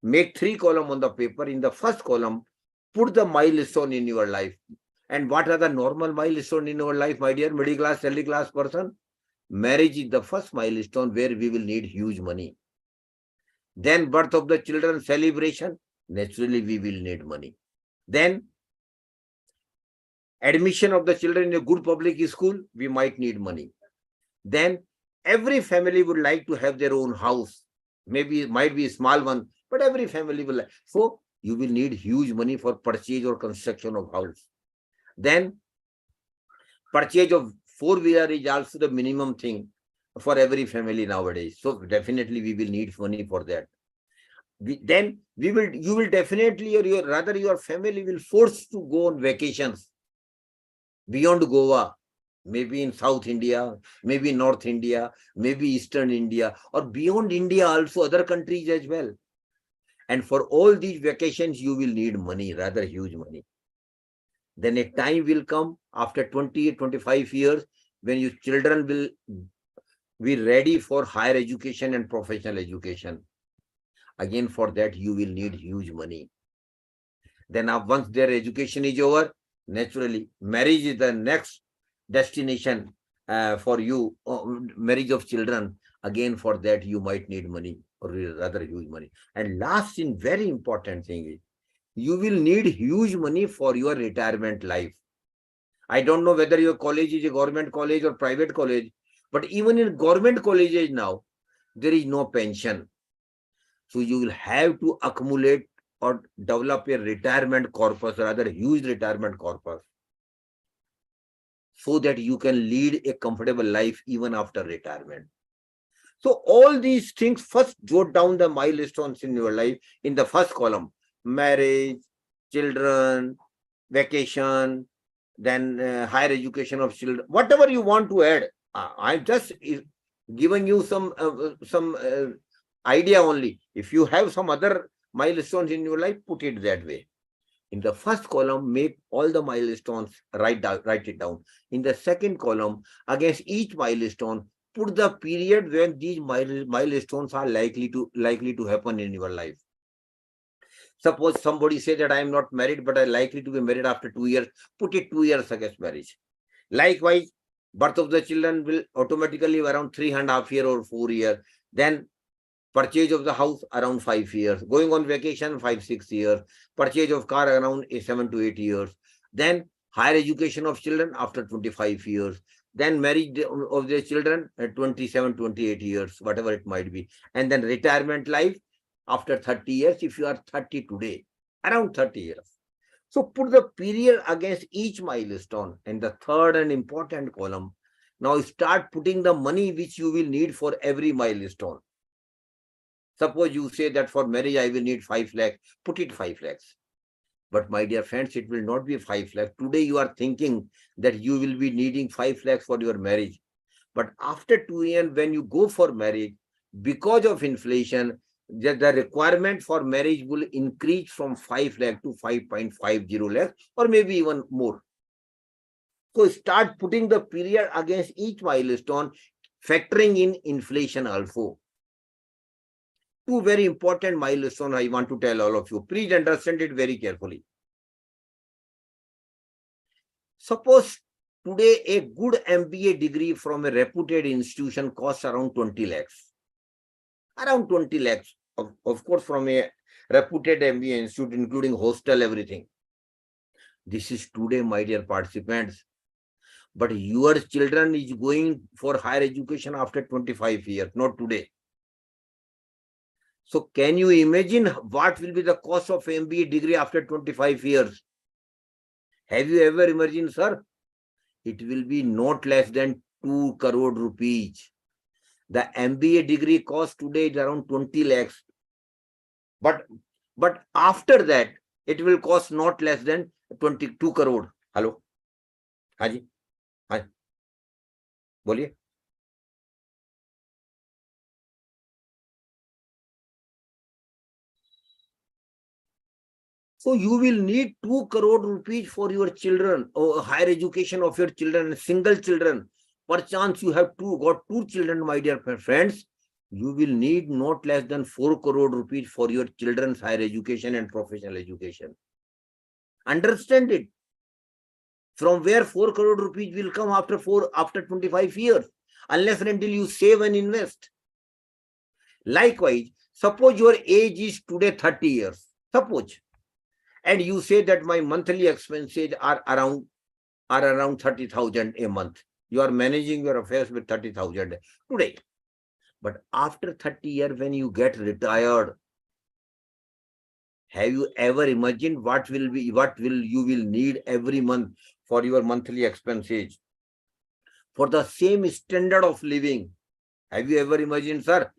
Make 3 columns on the paper. In the first column, put the milestone in your life. And what are the normal milestones in your life, my dear middle class, early class person? Marriage is the first milestone where we will need huge money. Then birth of the children celebration, naturally we will need money. Then admission of the children in a good public school, we might need money. Then every family would like to have their own house. Maybe it might be a small one, but every family will like. So you will need huge money for purchase or construction of house. Then purchase of 4-wheeler is also the minimum thing for every family nowadays. So definitely we will need money for that. You will definitely, or your family will force to go on vacations beyond Goa, maybe in South India, maybe North India, maybe Eastern India, or beyond India also, other countries as well. And for all these vacations, you will need money, rather huge money. Then a time will come after 20-25 years when your children will be ready for higher education and professional education. Again, for that, you will need huge money. Then once their education is over, naturally, marriage is the next destination for you, marriage of children. Again, for that, you might need money, or rather huge money. And last and very important thing is, you will need huge money for your retirement life. I don't know whether your college is a government college or private college, but even in government colleges now, there is no pension. So you will have to accumulate or develop a retirement corpus, rather huge retirement corpus, so that you can lead a comfortable life even after retirement. So all these things, first jot down the milestones in your life in the first column: marriage, children, vacation, then higher education of children, whatever you want to add. I'm just giving you some idea only. If you have some other milestones in your life, put it that way. In the first column, make all the milestones, write it down. In the second column, against each milestone, put the period when these milestones are likely to happen in your life. Suppose somebody say that I am not married, but I likely to be married after 2 years. Put it 2 years against marriage. Likewise, birth of the children will automatically be around 3.5 years or 4 years. Then purchase of the house around 5 years. Going on vacation 5-6 years. Purchase of car around 7 to 8 years. Then higher education of children after 25 years. Then marriage of their children at 27, 28 years, whatever it might be. And then retirement life after 30 years, if you are 30 today, around 30 years. So put the period against each milestone and the third and important column. Now start putting the money which you will need for every milestone. Suppose you say that for marriage, I will need 5 lakhs, put it 5 lakhs. But my dear friends, it will not be 5 lakhs. Today you are thinking that you will be needing 5 lakhs for your marriage. But after 2 years, when you go for marriage, because of inflation, the requirement for marriage will increase from 5 lakh to 5.50 lakhs or maybe even more. So start putting the period against each milestone, factoring in inflation also. Two very important milestones I want to tell all of you. Please understand it very carefully. Suppose today a good MBA degree from a reputed institution costs around 20 lakhs. Around 20 lakhs, of course, from a reputed MBA institute, including hostel, everything. This is today, my dear participants. But your children is going for higher education after 25 years, not today. So can you imagine what will be the cost of MBA degree after 25 years? Have you ever imagined, sir? It will be not less than 2 crore rupees. The MBA degree cost today is around 20 lakhs. But after that, it will cost not less than 22 crore. Hello? Haji? Haji? Boliye? So you will need 2 crore rupees for your children or higher education of your children, single children. Perchance you have got two children, my dear friends. You will need not less than 4 crore rupees for your children's higher education and professional education. Understand it. From where 4 crore rupees will come after 25 years, unless and until you save and invest. Likewise, suppose your age is today 30 years. Suppose. And you say that my monthly expenses are around 30,000 a month. You are managing your affairs with 30,000 today. But after 30 years, when you get retired, have you ever imagined what you will need every month for your monthly expenses? For the same standard of living. Have you ever imagined, sir?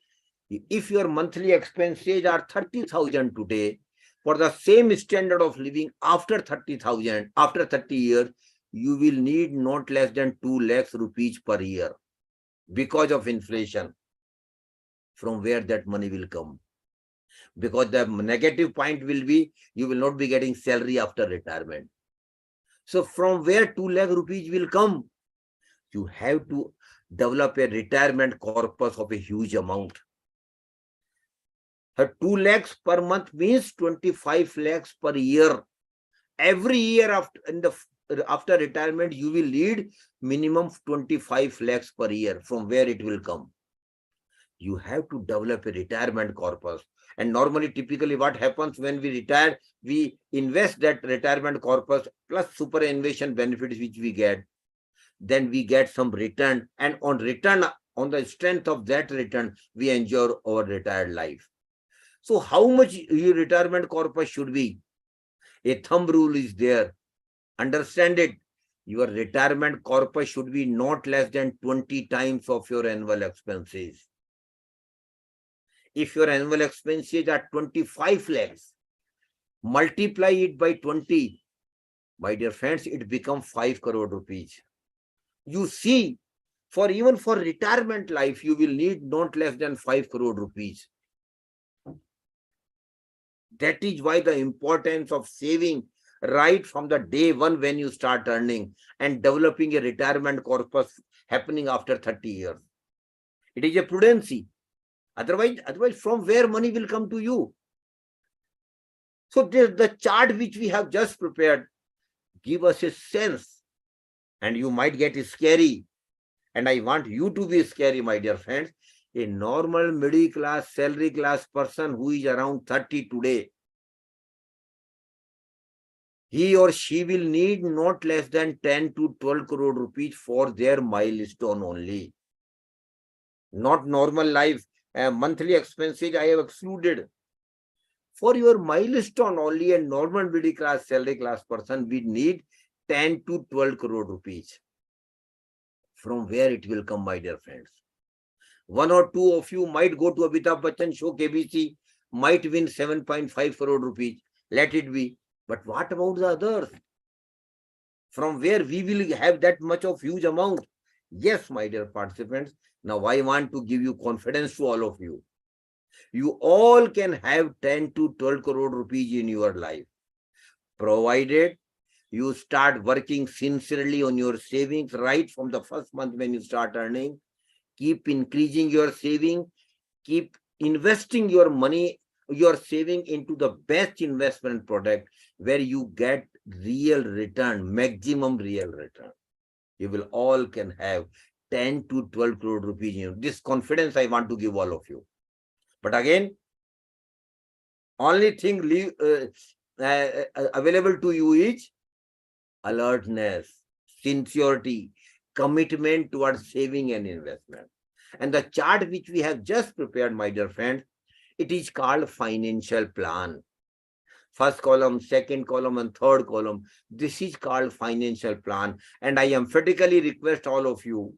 If your monthly expenses are 30,000 today, for the same standard of living after 30,000, after 30 years, you will need not less than 2 lakhs rupees per year because of inflation. From where that money will come? Because the negative point will be, you will not be getting salary after retirement. So from where 2 lakh rupees will come? You have to develop a retirement corpus of a huge amount. 2 lakhs per month means 25 lakhs per year. Every year after retirement, you will need minimum 25 lakhs per year. From where it will come? You have to develop a retirement corpus. And normally, typically what happens when we retire, we invest that retirement corpus plus superannuation benefits which we get. Then we get some return, and on the strength of that return, we enjoy our retired life. So how much your retirement corpus should be? A thumb rule is there. Understand it. Your retirement corpus should be not less than 20 times of your annual expenses. If your annual expenses are 25 lakhs, multiply it by 20. My dear friends, it becomes 5 crore rupees. You see, even for retirement life, you will need not less than 5 crore rupees. That is why the importance of saving right from the day one when you start earning and developing a retirement corpus happening after 30 years. It is a prudency. Otherwise, from where money will come to you? So the chart which we have just prepared give us a sense, and you might get scary. And I want you to be scary, my dear friends. A normal middle class, salary class person who is around 30 today, he or she will need not less than 10 to 12 crore rupees for their milestone only. Not normal life. Monthly expenses I have excluded. For your milestone only, a normal middle class, salary class person will need 10 to 12 crore rupees. From where it will come, my dear friends? One or two of you might go to Amitabh Bachchan show KBC, might win 7.5 crore rupees. Let it be. But what about the others? From where we will have that much of huge amount? Yes, my dear participants. Now I want to give you confidence to all of you. You all can have 10 to 12 crore rupees in your life, provided you start working sincerely on your savings right from the first month when you start earning. Keep increasing your saving, keep investing your money, your saving into the best investment product where you get real return, maximum real return. You will all can have 10 to 12 crore rupees. This confidence I want to give all of you. But again, only thing available to you is alertness, sincerity, commitment towards saving and investment. And the chart which we have just prepared, my dear friend, it is called financial plan. First column, second column, and third column. This is called financial plan. And I emphatically request all of you,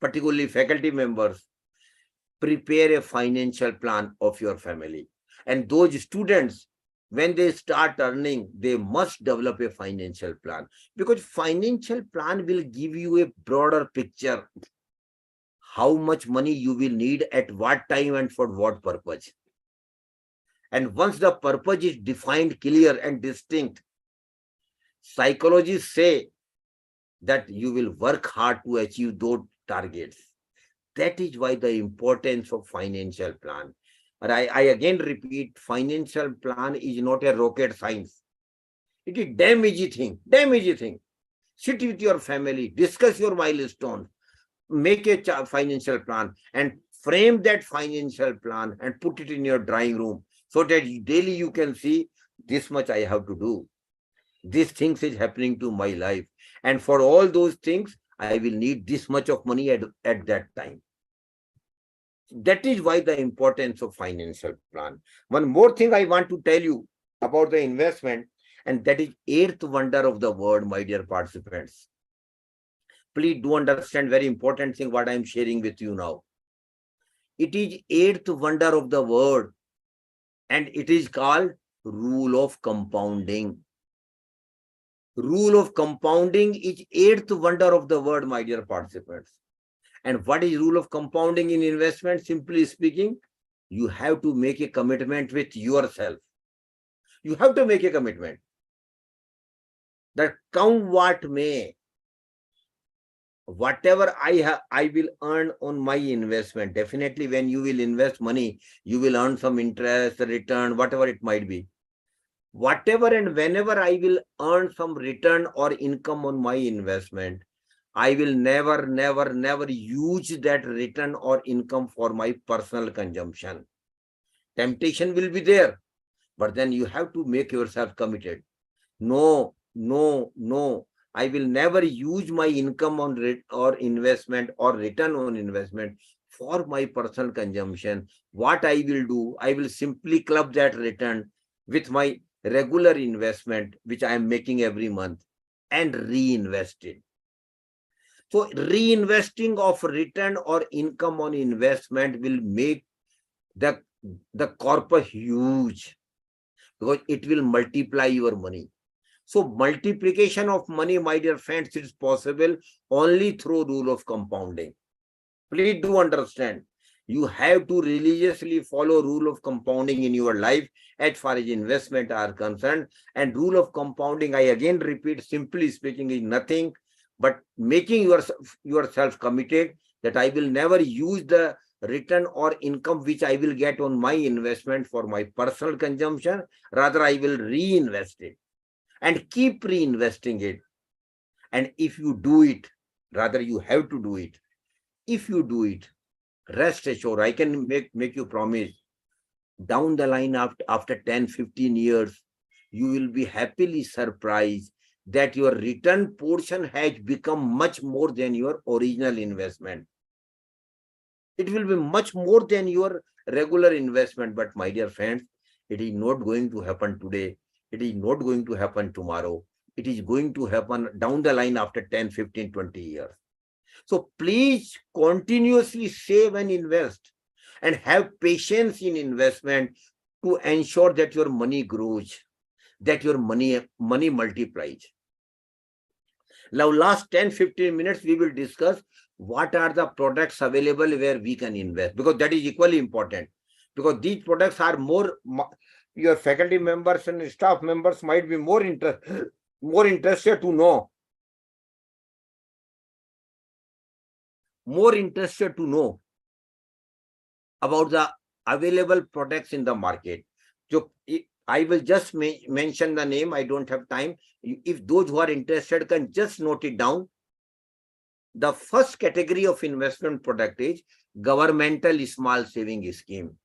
particularly faculty members, prepare a financial plan of your family. And those students, when they start earning, they must develop a financial plan, because financial plan will give you a broader picture. How much money you will need at what time and for what purpose. And once the purpose is defined, clear and distinct, psychologists say that you will work hard to achieve those targets. That is why the importance of financial plan. But I again repeat, financial plan is not a rocket science. It is damn easy thing, damn easy thing. Sit with your family, discuss your milestones, make a financial plan and frame that financial plan and put it in your drawing room so that daily you can see this much I have to do. These things is happening to my life. And for all those things, I will need this much of money at that time. That is why the importance of financial plan. One more thing I want to tell you about the investment, and that is eighth wonder of the world, my dear participants. Please do understand very important thing what I am sharing with you now. It is eighth wonder of the world, and it is called rule of compounding. Rule of compounding is eighth wonder of the world, my dear participants. And what is rule of compounding in investment? Simply speaking, you have to make a commitment with yourself. You have to make a commitment that come what may, whatever I will earn on my investment. Definitely when you will invest money, you will earn some interest, return, whatever it might be. Whatever and whenever I will earn some return or income on my investment, I will never use that return or income for my personal consumption. Temptation will be there, but then you have to make yourself committed. No, I will never use my income on or investment or return on investment for my personal consumption. What I will do, I will simply club that return with my regular investment, which I am making every month, and reinvest it. So reinvesting of return or income on investment will make the corpus huge, because it will multiply your money. So multiplication of money, my dear friends, is possible only through rule of compounding. Please do understand. You have to religiously follow rule of compounding in your life as far as investment are concerned. And rule of compounding, I again repeat, simply speaking, is nothing but making yourself committed that I will never use the return or income which I will get on my investment for my personal consumption. Rather, I will reinvest it and keep reinvesting it. And if you do it, rather you have to do it. If you do it, rest assured, I can make you promise, down the line after 10, 15 years, you will be happily surprised that your return portion has become much more than your original investment. It will be much more than your regular investment. But my dear friends, it is not going to happen today. It is not going to happen tomorrow. It is going to happen down the line after 10, 15, 20 years. So please continuously save and invest and have patience in investment to ensure that your money grows, that your money multiplies. Now, last 10, 15 minutes, we will discuss what are the products available where we can invest, because that is equally important. Because these products are more, your faculty members and staff members might be more interested to know. More interested to know about the available products in the market. So I will just mention the name. I don't have time. If those who are interested can just note it down. The first category of investment product is governmental small saving scheme.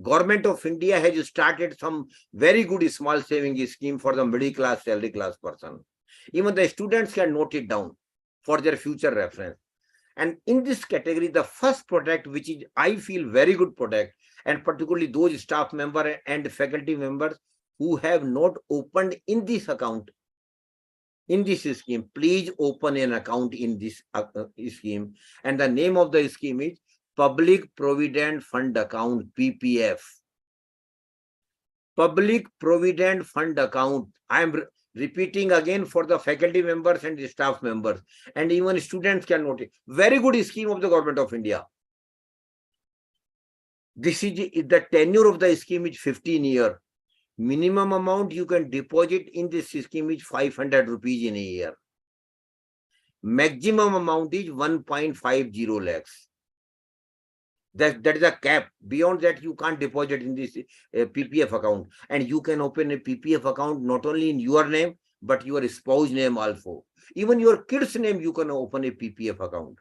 Government of India has started some very good small saving scheme for the middle class, salary class person. Even the students can note it down for their future reference. And in this category, the first product, which is, I feel, very good product, and particularly those staff members and faculty members who have not opened in this account, in this scheme, please open an account in this scheme. And the name of the scheme is Public Provident Fund Account, PPF. Public Provident Fund Account. I am repeating again for the faculty members and the staff members, and even students can note it. Very good scheme of the Government of India. This is the tenure of the scheme is 15 years. Minimum amount you can deposit in this scheme is 500 rupees in a year. Maximum amount is 1.50 lakhs. That is a cap. Beyond that, you can't deposit in this PPF account. And you can open a PPF account not only in your name, but your spouse name also. Even your kid's name, you can open a PPF account.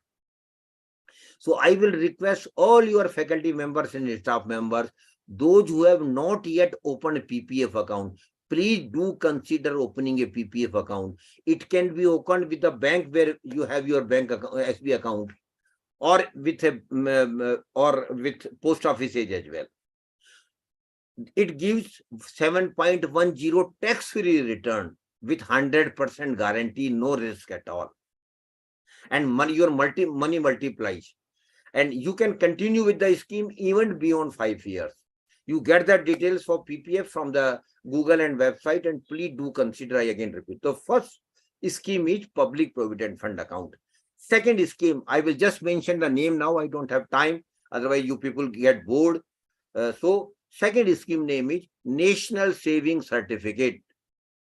So I will request all your faculty members and staff members, those who have not yet opened a PPF account, please do consider opening a PPF account. It can be opened with the bank where you have your bank account, SB account, or with post offices as well. It gives 7.10 tax-free return with 100% guarantee, no risk at all. And your money multiplies. And you can continue with the scheme even beyond 5 years. You get the details for PPF from the Google and website, and please do consider, I again repeat. The first scheme is Public Provident Fund Account. Second scheme, I will just mention the name now. I don't have time. Otherwise, you people get bored. So, second scheme name is National Saving Certificate,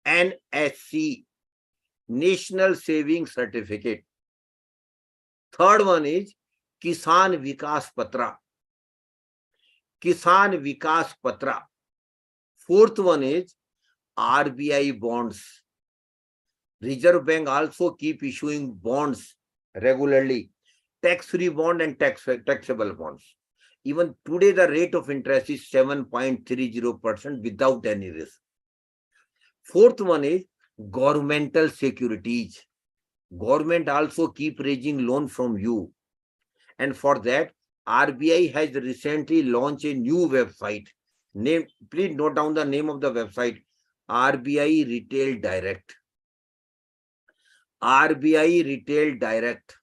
NSC, National Saving Certificate. Third one is Kisan Vikas Patra, Kisan Vikas Patra. Fourth one is RBI bonds. Reserve Bank also keep issuing bonds regularly, tax-free bond and taxable bonds. Even today, the rate of interest is 7.30% without any risk. Fourth one is governmental securities. Government also keep raising loan from you. And for that, RBI has recently launched a new website. Name, please note down the name of the website, RBI Retail Direct. RBI Retail Direct.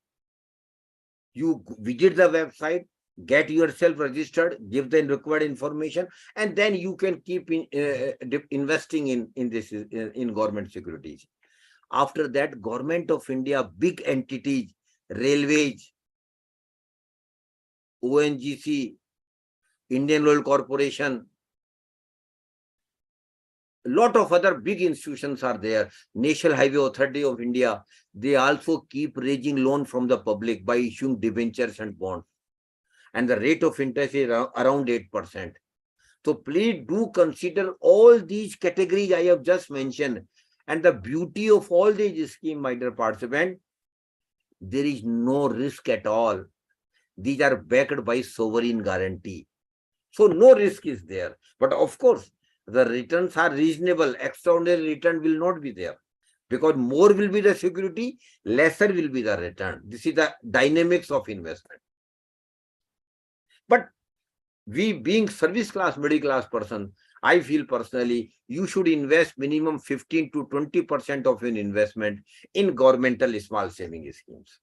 You visit the website, get yourself registered, give the required information, and then you can keep investing in government securities. After that, Government of India, big entities, railways, ONGC, Indian Oil Corporation, a lot of other big institutions are there. National Highway Authority of India, they also keep raising loan from the public by issuing debentures and bonds. and the rate of interest is around 8%. So please do consider all these categories I have just mentioned. And the beauty of all these schemes, my dear participant, there is no risk at all. These are backed by sovereign guarantee. So no risk is there. But of course, the returns are reasonable. Extraordinary return will not be there. Because more will be the security, lesser will be the return. This is the dynamics of investment. But we being service class, middle class person, I feel personally, you should invest minimum 15 to 20% of your investment in governmental small saving schemes.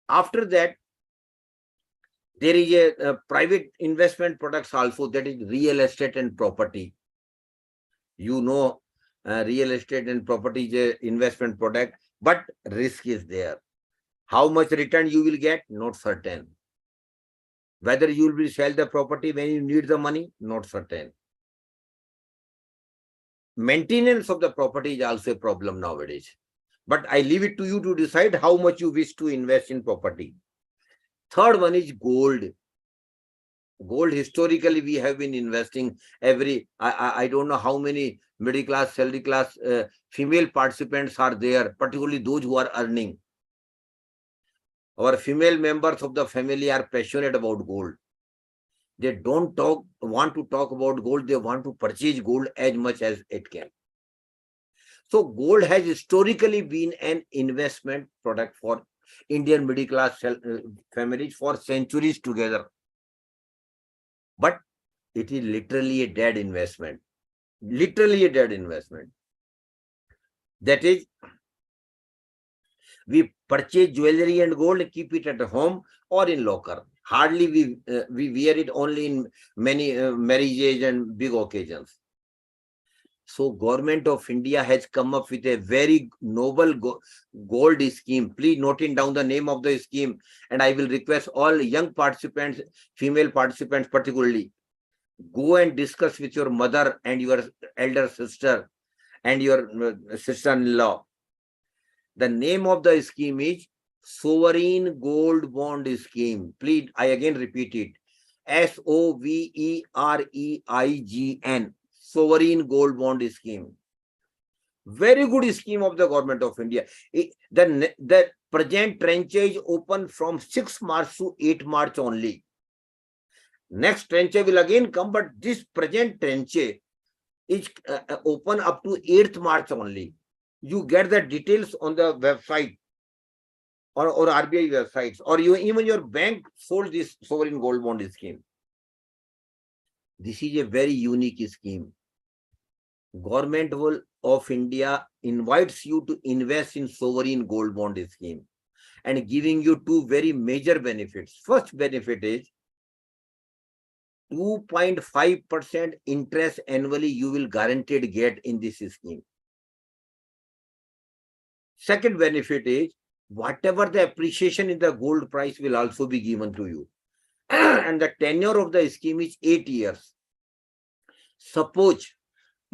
After that, there is a private investment products also, that is real estate and property. You know, real estate and property is an investment product, but risk is there. How much return you will get? Not certain. Whether you will sell the property when you need the money? Not certain. Maintenance of the property is also a problem nowadays. But I leave it to you to decide how much you wish to invest in property. Third one is gold. Gold, historically, we have been investing I don't know how many middle class, salary class female participants are there, particularly those who are earning. Our female members of the family are passionate about gold. They don't want to talk about gold. They want to purchase gold as much as it can. So gold has historically been an investment product for Indian middle class families for centuries together. But it is literally a dead investment. Literally a dead investment. That is, we purchase jewelry and gold, keep it at home or in locker. Hardly we wear it only in many marriages and big occasions. So Government of India has come up with a very noble gold scheme. Please note down the name of the scheme, and I will request all young participants, female participants particularly, go and discuss with your mother and your elder sister and your sister-in-law. The name of the scheme is Sovereign Gold Bond Scheme. Please, I again repeat it. SOVEREIGN. Sovereign Gold Bond Scheme. Very good scheme of the Government of India. The present tranche is open from 6 March to 8 March only. Next tranche will again come, but this present tranche is open up to 8th March only. You get the details on the website or RBI websites, or even your bank sold this sovereign gold bond scheme. This is a very unique scheme. Government of India invites you to invest in sovereign gold bond scheme and giving you two very major benefits. First benefit is 2.5% interest annually you will guaranteed get in this scheme. Second benefit is whatever the appreciation in the gold price will also be given to you. And the tenure of the scheme is 8 years. Suppose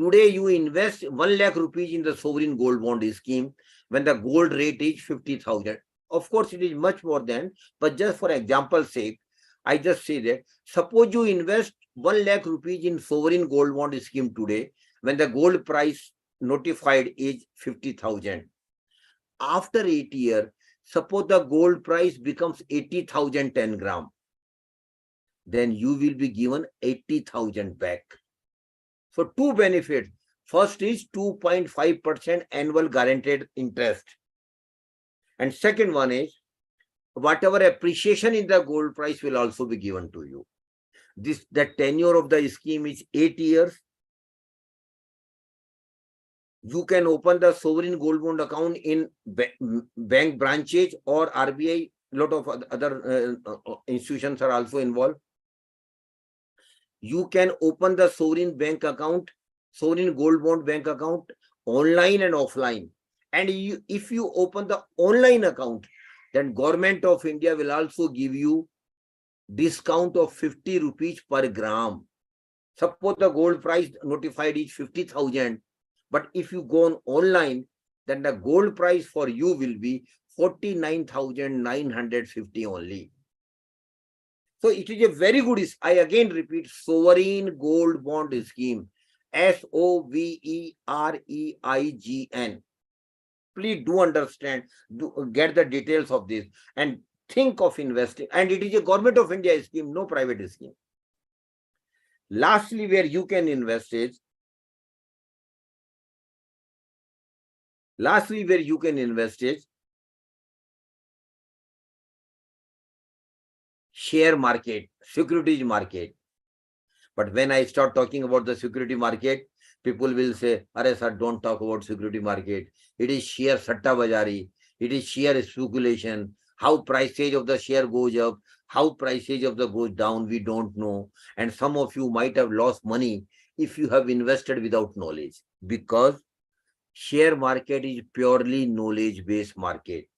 today you invest 1 lakh rupees in the sovereign gold bond scheme when the gold rate is 50,000. Of course, it is much more than, but just for example's sake, I just say that suppose you invest 1 lakh rupees in sovereign gold bond scheme today when the gold price notified is 50,000. After 8 years, suppose the gold price becomes 80,000 10 gram, then you will be given 80,000 back. So two benefits. First is 2.5% annual guaranteed interest. And second one is whatever appreciation in the gold price will also be given to you. The tenure of the scheme is 8 years. You can open the sovereign gold bond account in bank branches or RBI. Lot of other institutions are also involved. You can open the sovereign bank account, sovereign gold bond bank account online and offline. And if you open the online account, then Government of India will also give you discount of 50 rupees per gram. Suppose the gold price notified is 50,000. But if you go on online, then the gold price for you will be 49,950 only. So it is a very good, I again repeat, sovereign gold bond scheme. SOVEREIGN. Please do understand, get the details of this and think of investing. And it is a government of India scheme, no private scheme. Lastly, where you can invest is, share market, securities market. But when I start talking about the security market, people will say, "Arey sir, don't talk about security market. It is sheer satta bajari. It is sheer speculation. How prices of the share goes up, how prices of the goes down, we don't know. And some of you might have lost money if you have invested without knowledge, because share market is purely knowledge-based market.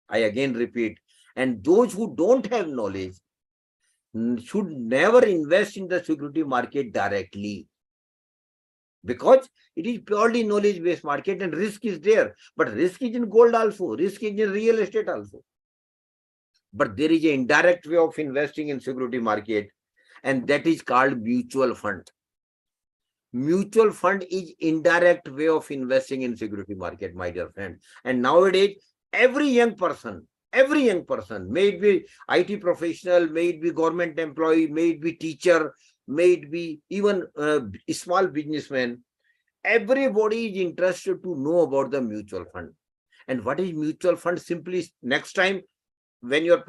I again repeat, and those who don't have knowledge should never invest in the security market directly, because it is purely knowledge-based market and risk is there. But risk is in gold also, risk is in real estate also. But there is an indirect way of investing in security market, and that is called mutual fund. Mutual fund is indirect way of investing in security market, my dear friend. And nowadays, every young person, may it be IT professional, may it be government employee, may it be teacher, may it be even small businessman, everybody is interested to know about the mutual fund. And what is mutual fund? Simply, next time when your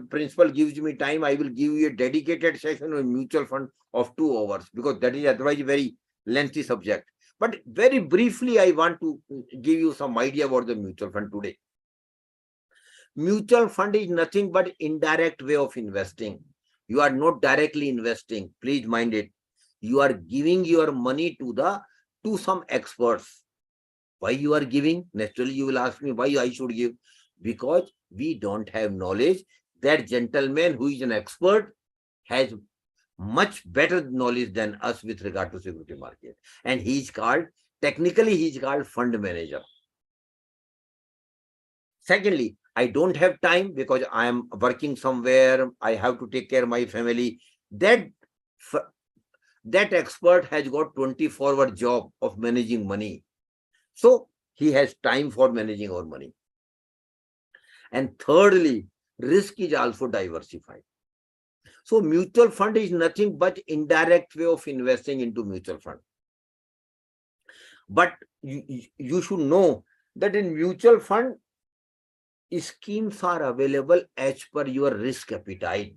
principal gives me time, I will give you a dedicated session on mutual fund of 2 hours, because that is otherwise very lengthy subject. But very briefly, I want to give you some idea about the mutual fund today. Mutual fund is nothing but indirect way of investing. You are not directly investing. Please mind it. You are giving your money to some experts. Why you are giving? Naturally, you will ask me why I should give. Because we don't have knowledge. That gentleman who is an expert has much better knowledge than us with regard to security market. And technically he is called fund manager. Secondly, I don't have time because I am working somewhere. I have to take care of my family. That expert has got 24-hour job of managing money. So he has time for managing our money. And thirdly, risk is also diversified. So mutual fund is nothing but indirect way of investing into mutual fund. But you should know that in mutual fund, schemes are available as per your risk appetite.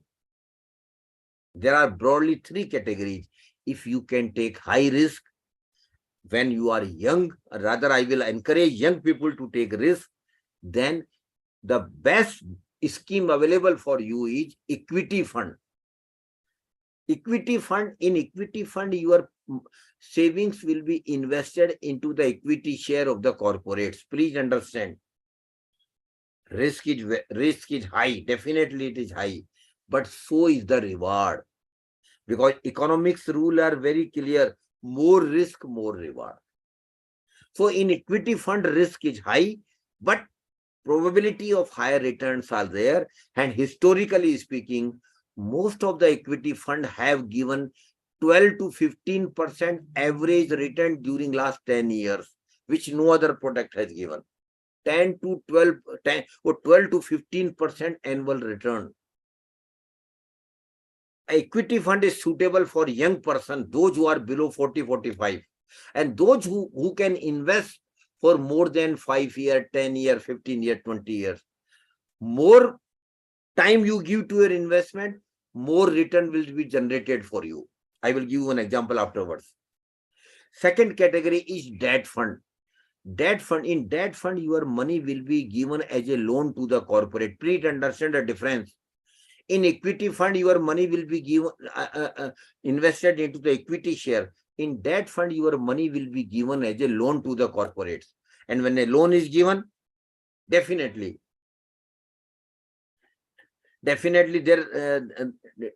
There are broadly 3 categories. If you can take high risk when you are young, rather I will encourage young people to take risk, then the best scheme available for you is equity fund. Equity fund, in equity fund, your savings will be invested into the equity share of the corporates. Please understand. Risk is high. Definitely it is high. But so is the reward. Because economics rule are very clear. More risk, more reward. So in equity fund, risk is high, but probability of higher returns are there. And historically speaking, most of the equity fund have given 12 to 15% average return during last 10 years, which no other product has given. 10 to 12 to 15% annual return. Equity fund is suitable for young person, those who are below 40, 45, and those who can invest for more than 5 years, 10 years, 15 years, 20 years. More time you give to your investment, more return will be generated for you. I will give you an example afterwards. Second category is debt fund. Debt fund, in debt fund, your money will be given as a loan to the corporate. Please understand the difference. In equity fund, your money will be given invested into the equity share. In debt fund, your money will be given as a loan to the corporates. And when a loan is given, definitely their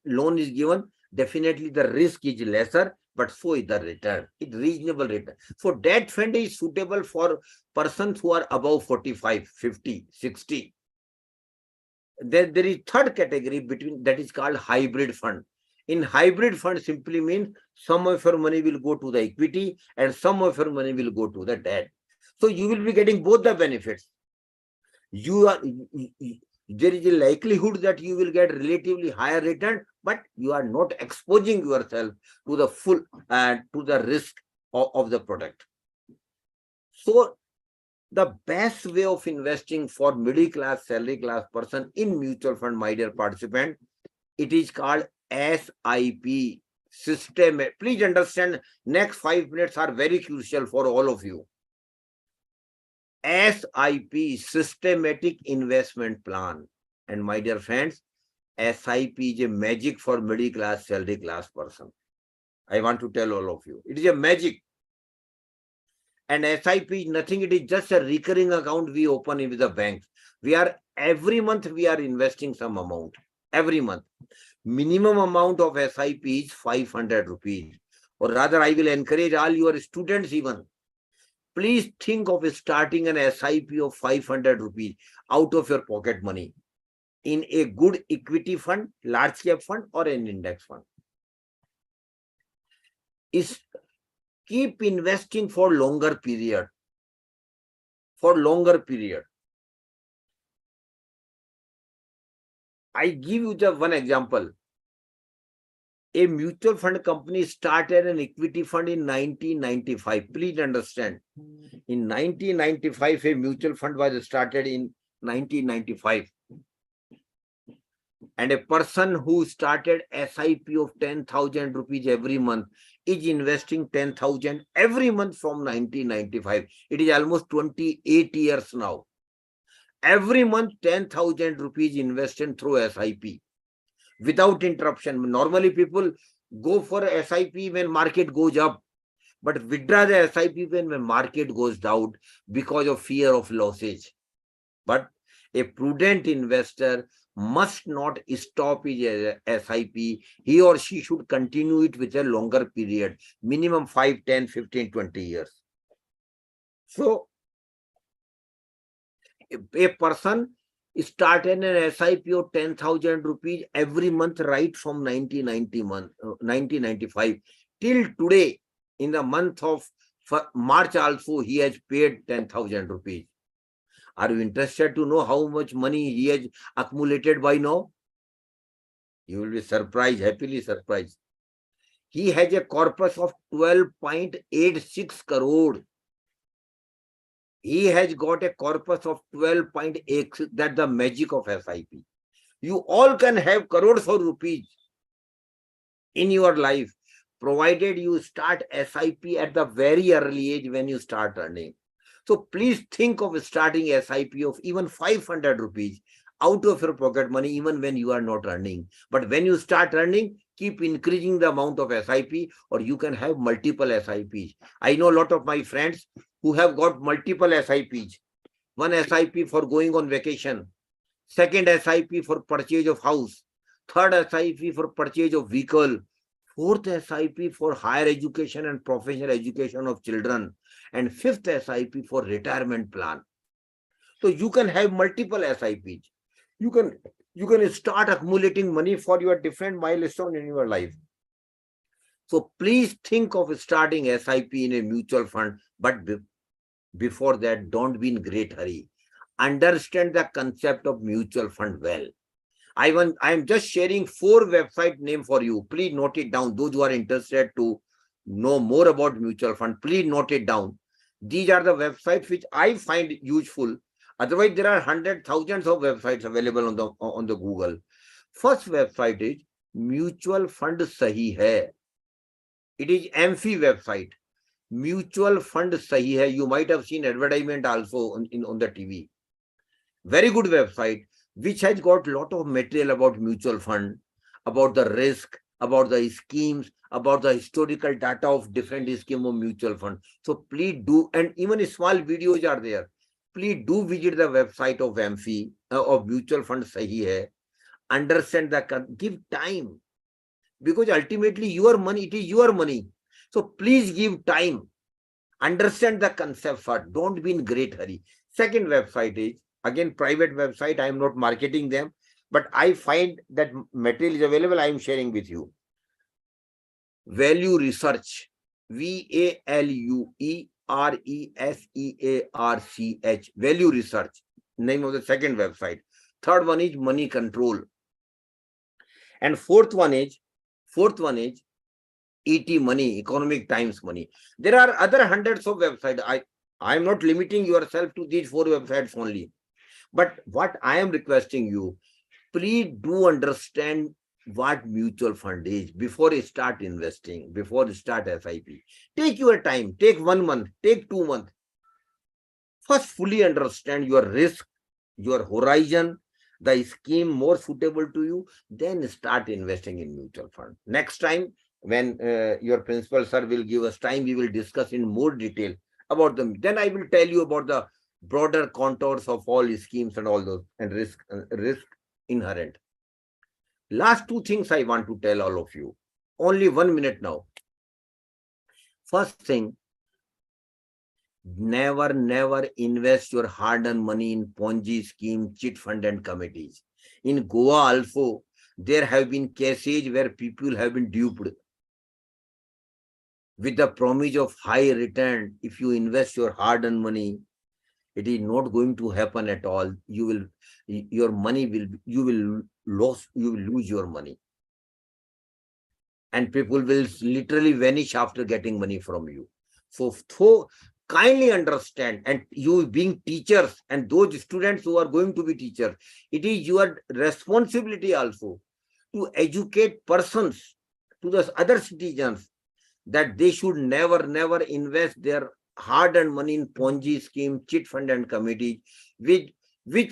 loan is given, definitely the risk is lesser, but so is the return. It's reasonable return. So debt fund is suitable for persons who are above 45, 50, 60. There is third category between that is called hybrid fund. In hybrid fund simply means some of your money will go to the equity and some of your money will go to the debt. So you will be getting both the benefits. There is a likelihood that you will get relatively higher return, but you are not exposing yourself to the full to the risk of the product. So the best way of investing for middle class, salary class person in mutual fund, my dear participant, it is called SIP system. Please understand, next 5 minutes are very crucial for all of you. SIP, systematic investment plan. And my dear friends, SIP is a magic for middle class, salary class person. I want to tell all of you, it is a magic. And SIP is nothing, it is just a recurring account we open with the banks. Every month we are investing some amount, every month. Minimum amount of SIP is 500 rupees. Or rather, I will encourage all your students even. Please think of starting an SIP of 500 rupees out of your pocket money in a good equity fund, large cap fund, or an index fund. Keep investing for longer period. For longer period. I give you just one example. A mutual fund company started an equity fund in 1995. Please understand. In 1995, a mutual fund was started in 1995. And a person who started SIP of 10,000 rupees every month is investing 10,000 every month from 1995. It is almost 28 years now. Every month 10,000 rupees invested through SIP without interruption. Normally people go for SIP when market goes up, but withdraw the SIP when market goes down because of fear of losses. But a prudent investor must not stop his SIP. He or she should continue it with a longer period, minimum 5, 10, 15, 20 years. So, a person started an SIP of 10,000 rupees every month right from 1995 till today. In the month of March also, he has paid 10,000 rupees. Are you interested to know how much money he has accumulated by now? You will be surprised, happily surprised. He has a corpus of 12.86 crore. He has got a corpus of 12.8. That's the magic of SIP. You all can have crores of rupees in your life, provided you start SIP at the very early age when you start earning. So please think of starting SIP of even 500 rupees out of your pocket money, even when you are not earning. But when you start earning, keep increasing the amount of SIP, or you can have multiple SIPs. I know a lot of my friends who have got multiple SIPs. One SIP for going on vacation, second SIP for purchase of house, third SIP for purchase of vehicle, fourth SIP for higher education and professional education of children, and fifth SIP for retirement plan. So you can have multiple SIPs. You can start accumulating money for your different milestone in your life. So please think of starting SIP in a mutual fund, but before that, don't be in great hurry. Understand the concept of mutual fund well. I am just sharing 4 website name for you. Please note it down. Those who are interested to know more about mutual fund, please note it down. These are the websites which I find useful. Otherwise, there are hundreds, thousands of websites available on the Google. First website is Mutual Fund Sahi Hai. It is Amfi website. Mutual Fund Sahi Hai. You might have seen advertisement also on the TV. Very good website, which has got a lot of material about mutual fund, about the risk, about the schemes, about the historical data of different schemes of mutual fund. So please do, and even small videos are there. Please do visit the website of Amfi, of Mutual Fund Sahi Hai. Understand give time, because ultimately your money, it is your money. So please give time. Understand the concept first. Don't be in great hurry. Second website is, again, private website. I am not marketing them. but I find that material is available. I am sharing with you. Value Research, VALUERESEARCH, Value Research, name of the second website. Third one is Money Control, and fourth one is ET Money, Economic Times Money. There are other hundreds of websites. I am not limiting yourself to these 4 websites only. But what I am requesting you, please do understand what mutual fund is before you start investing, before you start SIP. Take your time, take 1 month, take 2 months. First, fully understand your risk, your horizon, the scheme more suitable to you, then start investing in mutual fund. Next time, when your principal sir will give us time, we will discuss in more detail about them. Then I will tell you about the broader contours of all schemes and all those, and risk inherent. Last 2 things I want to tell all of you. Only 1 minute now. First thing, never invest your hard-earned money in Ponzi scheme, chit fund and committees. In Goa also, there have been cases where people have been duped with the promise of high return. If you invest your hard-earned money, it is not going to happen at all. You will lose your money. And people will literally vanish after getting money from you. So kindly understand, and you being teachers and those students who are going to be teachers, it is your responsibility also to educate persons, to the other citizens, that they should never invest their hard-earned money in Ponzi scheme, chit fund and committees, which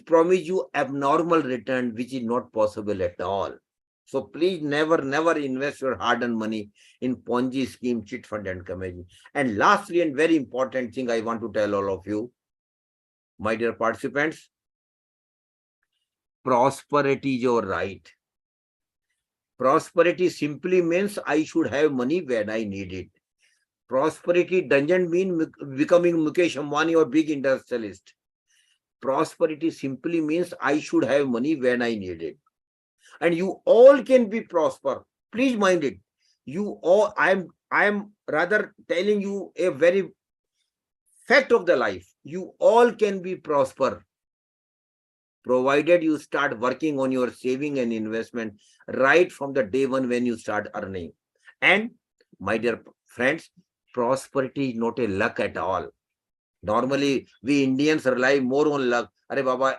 promise you abnormal return, which is not possible at all. So please never invest your hard-earned money in Ponzi scheme, chit fund and committee. And lastly, and very important thing I want to tell all of you, my dear participants, prosperity is your right. Prosperity simply means I should have money when I need it. Prosperity doesn't mean becoming Mukesh Ambani or big industrialist. Prosperity simply means I should have money when I need it. And you all can be prosper. Please mind it. You all, I am rather telling you a very fact of the life. You all can be prosper, provided you start working on your saving and investment right from the day 1 when you start earning. And my dear friends, prosperity is not a luck at all. Normally, we Indians rely more on luck. Arey Baba,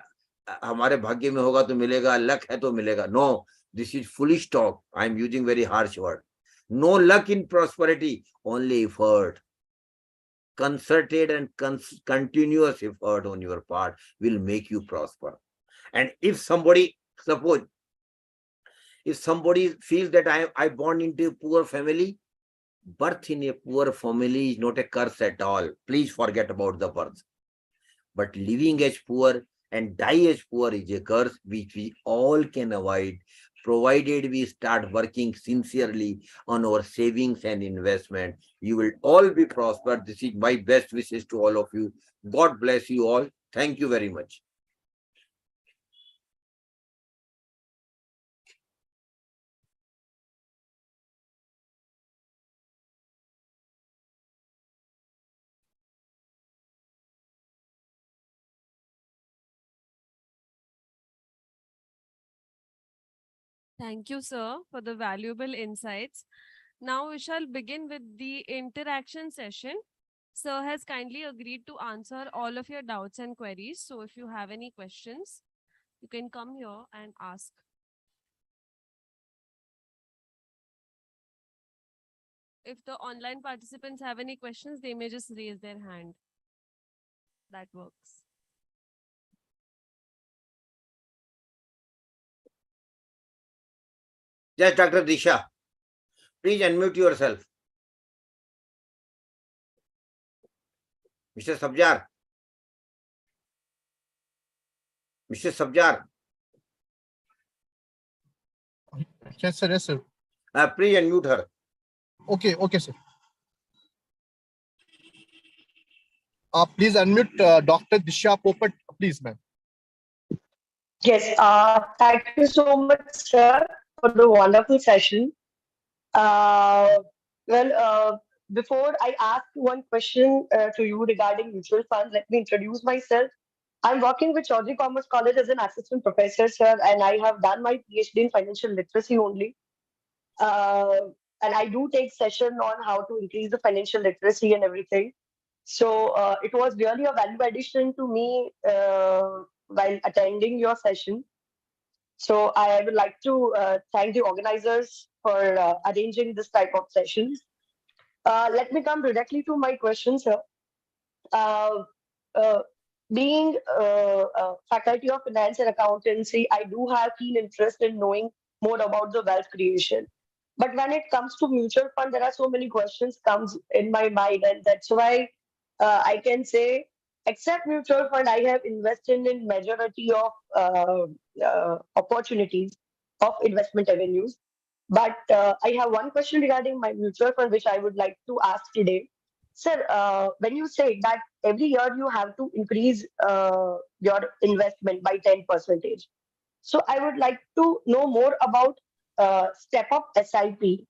हमारे भाग्य में होगा तो मिलेगा, luck है तो मिलेगा. No, this is foolish talk. I am using very harsh word. No luck in prosperity, only effort. Concerted and continuous effort on your part will make you prosper. And if somebody, suppose, if somebody feels that I born into a poor family, birth in a poor family is not a curse at all. Please forget about the birth. But living as poor and die as poor is a curse which we all can avoid, provided we start working sincerely on our savings and investment. You will all be prospered. This is my best wishes to all of you. God bless you all. Thank you very much. Thank you, sir, for the valuable insights. Now we shall begin with the interaction session. Sir has kindly agreed to answer all of your doubts and queries. So if you have any questions, you can come here and ask. If the online participants have any questions, they may just raise their hand. That works. Yes, Dr. Disha, please unmute yourself. Mr. Sabjar. Mr. Sabjar. Yes, sir. Yes, sir. Please unmute her. Okay, sir. Please unmute Dr. Disha Popat, please, ma'am. Yes, thank you so much, sir, for the wonderful session. Uh, well, before I ask one question to you regarding mutual funds, let me introduce myself. I'm working with Chaudhary Commerce College as an assistant professor, sir, and I have done my PhD in financial literacy only. Uh, and I do take session on how to increase the financial literacy and everything. So it was really a value addition to me while attending your session. So I would like to thank the organizers for arranging this type of sessions. Let me come directly to my question, sir. Uh, uh, being faculty of finance and accountancy, I do have keen interest in knowing more about the wealth creation. But when it comes to mutual fund, there are so many questions comes in my mind, and that's why I can say, except mutual fund, I have invested in majority of opportunities of investment avenues. But I have one question regarding my mutual fund, which I would like to ask today. Sir, when you say that every year you have to increase your investment by 10%, so I would like to know more about step up SIP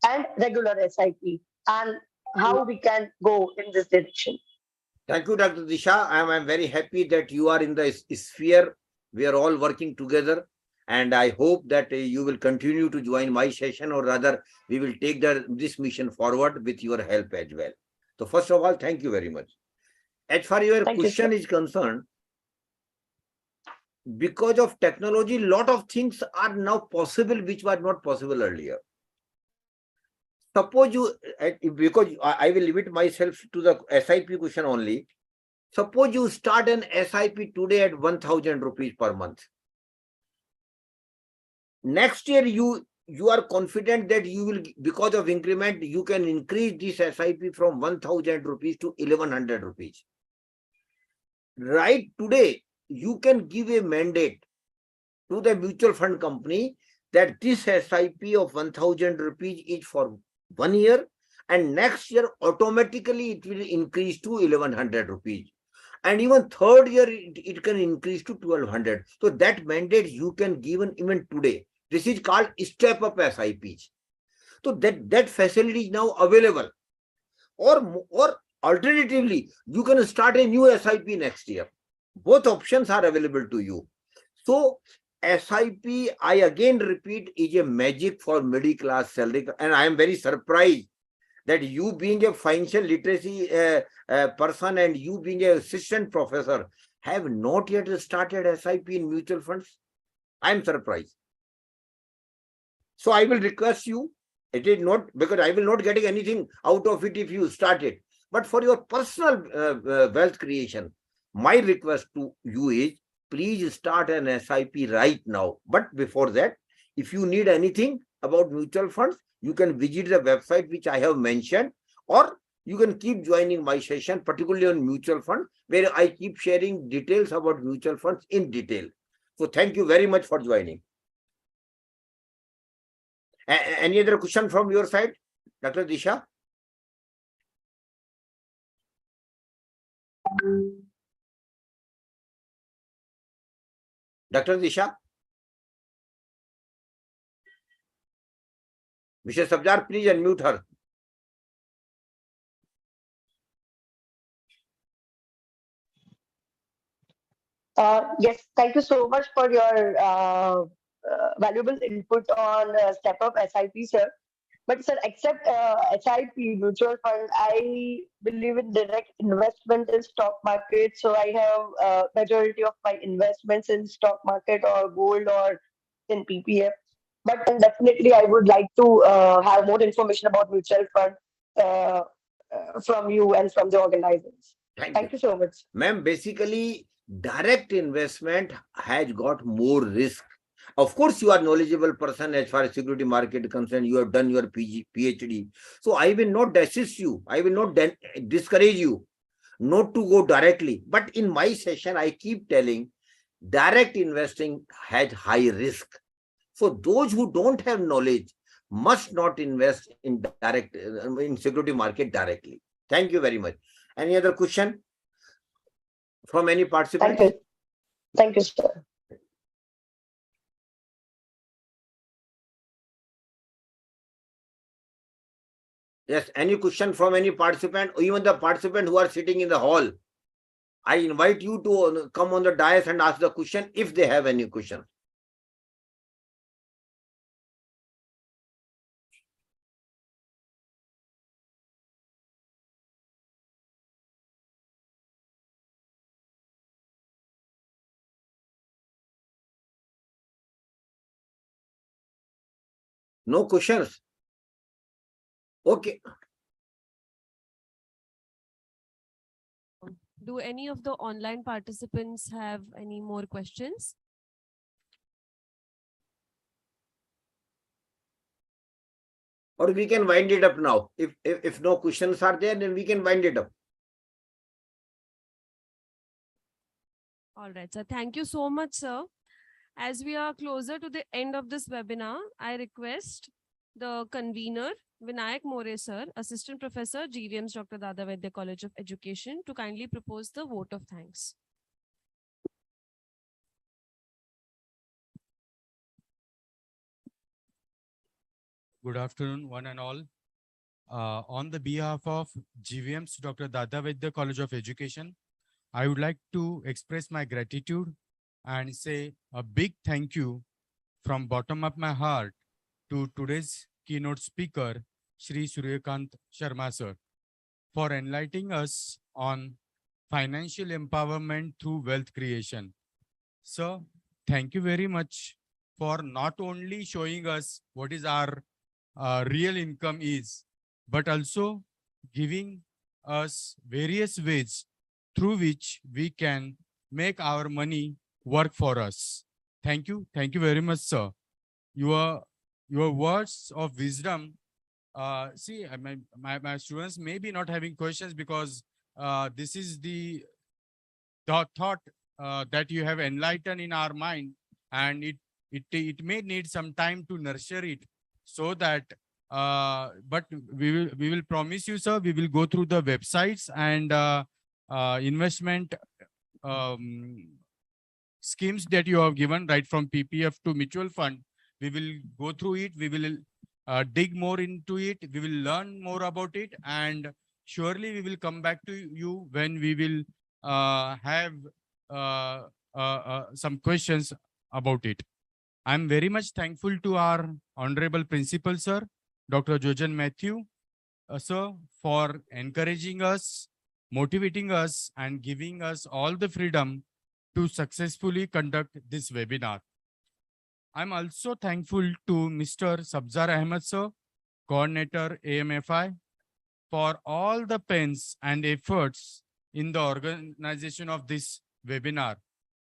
and regular SIP and how we can go in this direction. Thank you, Dr. Disha. I'm very happy that you are in the sphere. We are all working together. And I hope that you will continue to join my session, or rather, we will take this mission forward with your help as well. So first of all, thank you very much. As far as your Thank you, question sir. is concerned, because of technology, a lot of things are now possible which were not possible earlier. Suppose you, because I will limit myself to the SIP question only. Suppose you start an SIP today at 1,000 rupees per month. Next year, you are confident that you will, because of increment, you can increase this SIP from 1,000 rupees to 1,100 rupees. Right today, you can give a mandate to the mutual fund company that this SIP of 1,000 rupees is for 1 year, and next year automatically it will increase to 1,100 rupees. And even third year, it can increase to 1,200. So that mandate you can give even today. This is called step up SIPs. So that facility is now available. Or alternatively, you can start a new SIP next year. Both options are available to you. So SIP, I again repeat, is a magic for middle class salary. And I am very surprised that you being a financial literacy person and you being an assistant professor have not yet started SIP in mutual funds. I am surprised. So I will request you, it is not, because I will not getting anything out of it if you start it. But for your personal wealth creation, my request to you is, please start an SIP right now. But before that, if you need anything about mutual funds, you can visit the website which I have mentioned, or you can keep joining my session, particularly on mutual fund, where I keep sharing details about mutual funds in detail. So thank you very much for joining. Any other question from your side, Dr. Disha? Dr. Disha? Mr. Sabjar, please unmute her. Yes, thank you so much for your valuable input on step up SIP, sir. But sir, except SIP mutual fund, I believe in direct investment in stock market. So I have majority of my investments in stock market or gold or in PPF. But definitely, I would like to have more information about mutual fund uh, from you and from the organizers. Thank you so much. Ma'am, basically, direct investment has got more risk. Of course, you are knowledgeable person as far as security market is concerned. You have done your PhD. So I will not assist you. I will not discourage you not to go directly. But in my session, I keep telling direct investing has high risk. So those who don't have knowledge must not invest in direct in security market directly. Thank you very much. Any other question from any participant? Thank you. Thank you, sir. Yes, any question from any participant, or even the participant who are sitting in the hall. I invite you to come on the dais and ask the question if they have any question. No questions? Okay. Do any of the online participants have any more questions? Or we can wind it up now. If no questions are there, then we can wind it up. All right, sir. Thank you so much, sir. As we are closer to the end of this webinar, I request the convener, Vinayak More, sir, Assistant Professor, Gvm'S Dr. Dada Vaidya College of Education, to kindly propose the vote of thanks. Good afternoon, one and all. On the behalf of Gvm'S Dr. Dada Vaidya College of Education, I would like to express my gratitude and say a big thank you from bottom of my heart to today's keynote speaker, Shri Suryakant Sharma sir, for enlightening us on financial empowerment through wealth creation. So, thank you very much for not only showing us what is our real income is, but also giving us various ways through which we can make our money work for us. Thank you. Thank you very much, sir. Your words of wisdom. See, my students may be not having questions because this is the thought that you have enlightened in our mind, and it may need some time to nurture it, so that but we will promise you, sir, we will go through the websites and investment schemes that you have given, right from PPF to mutual fund. We will go through it, we will dig more into it, we will learn more about it, and surely we will come back to you when we will have some questions about it. I'm very much thankful to our Honorable Principal, sir, Dr. Jojan Matthew, sir, for encouraging us, motivating us, and giving us all the freedom to successfully conduct this webinar. I'm also thankful to Mr. Sabzar Ahmed, sir, Coordinator AMFI, for all the pens and efforts in the organization of this webinar.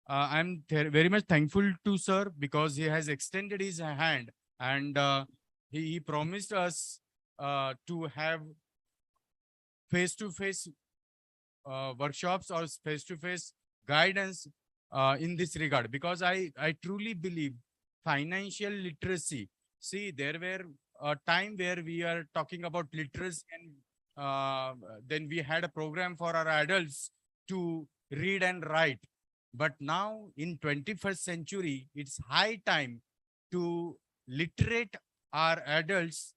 I'm very much thankful to sir because he has extended his hand, and he promised us to have face-to-face workshops or face-to-face guidance in this regard, because I truly believe financial literacy. See, there were a time where we are talking about literacy, and then we had a program for our adults to read and write. But now in 21st century, it's high time to literate our adults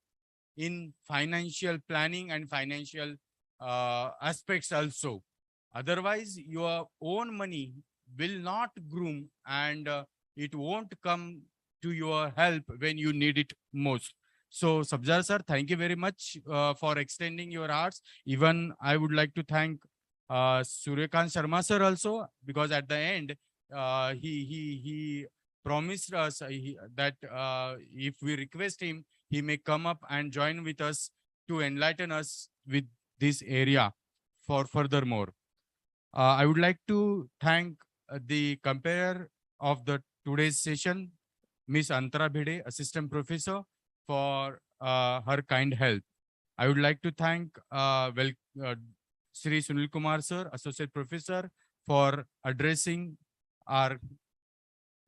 in financial planning and financial aspects also. Otherwise, your own money will not groom, and it won't come to your help when you need it most. So, Sabzar sir, thank you very much for extending your hearts. Even I would like to thank Suryakant Sharma sir also, because at the end, he promised us that if we request him, he may come up and join with us to enlighten us with this area for furthermore. I would like to thank the comparer of the today's session, Miss Antara Bhide, Assistant Professor, for her kind help. I would like to thank Sri Sunil Kumar sir, Associate Professor, for addressing our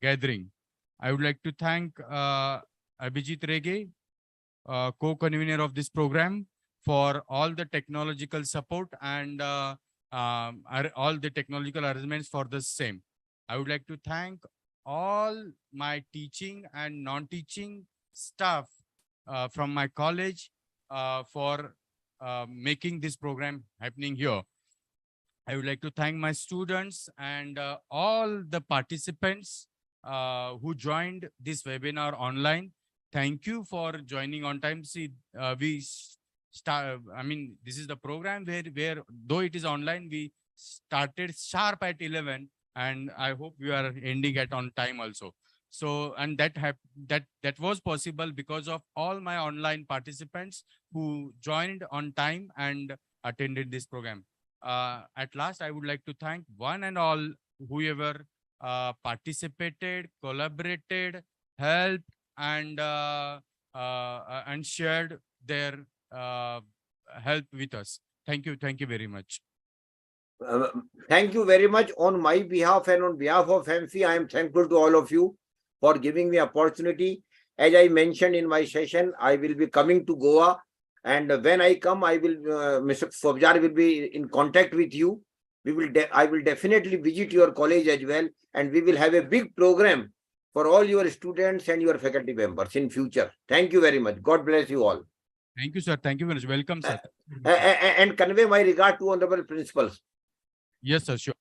gathering. I would like to thank Abhijit Rege, co-convener of this program, for all the technological support and all the technological arrangements for the same. I would like to thank all my teaching and non-teaching staff from my college for making this program happening here. I would like to thank my students and all the participants who joined this webinar online. Thank you for joining on time. See, this is the program where though it is online, we started sharp at 11, and I hope we are ending at on time also. So, and that was possible because of all my online participants who joined on time and attended this program. At last, I would like to thank one and all whoever participated, collaborated, helped, and shared their help with us. Thank you very much. Thank you very much on my behalf and on behalf of Amfi. I am thankful to all of you for giving me opportunity. As I mentioned in my session, I will be coming to Goa, and when I come, I will Mr. Fobjar will be in contact with you. I will definitely visit your college as well, and we will have a big program for all your students and your faculty members in future. Thank you very much. God bless you all. Thank you, sir. Thank you very much. Welcome, sir. And convey my regard to honorable principals. Yes, sir. Sure.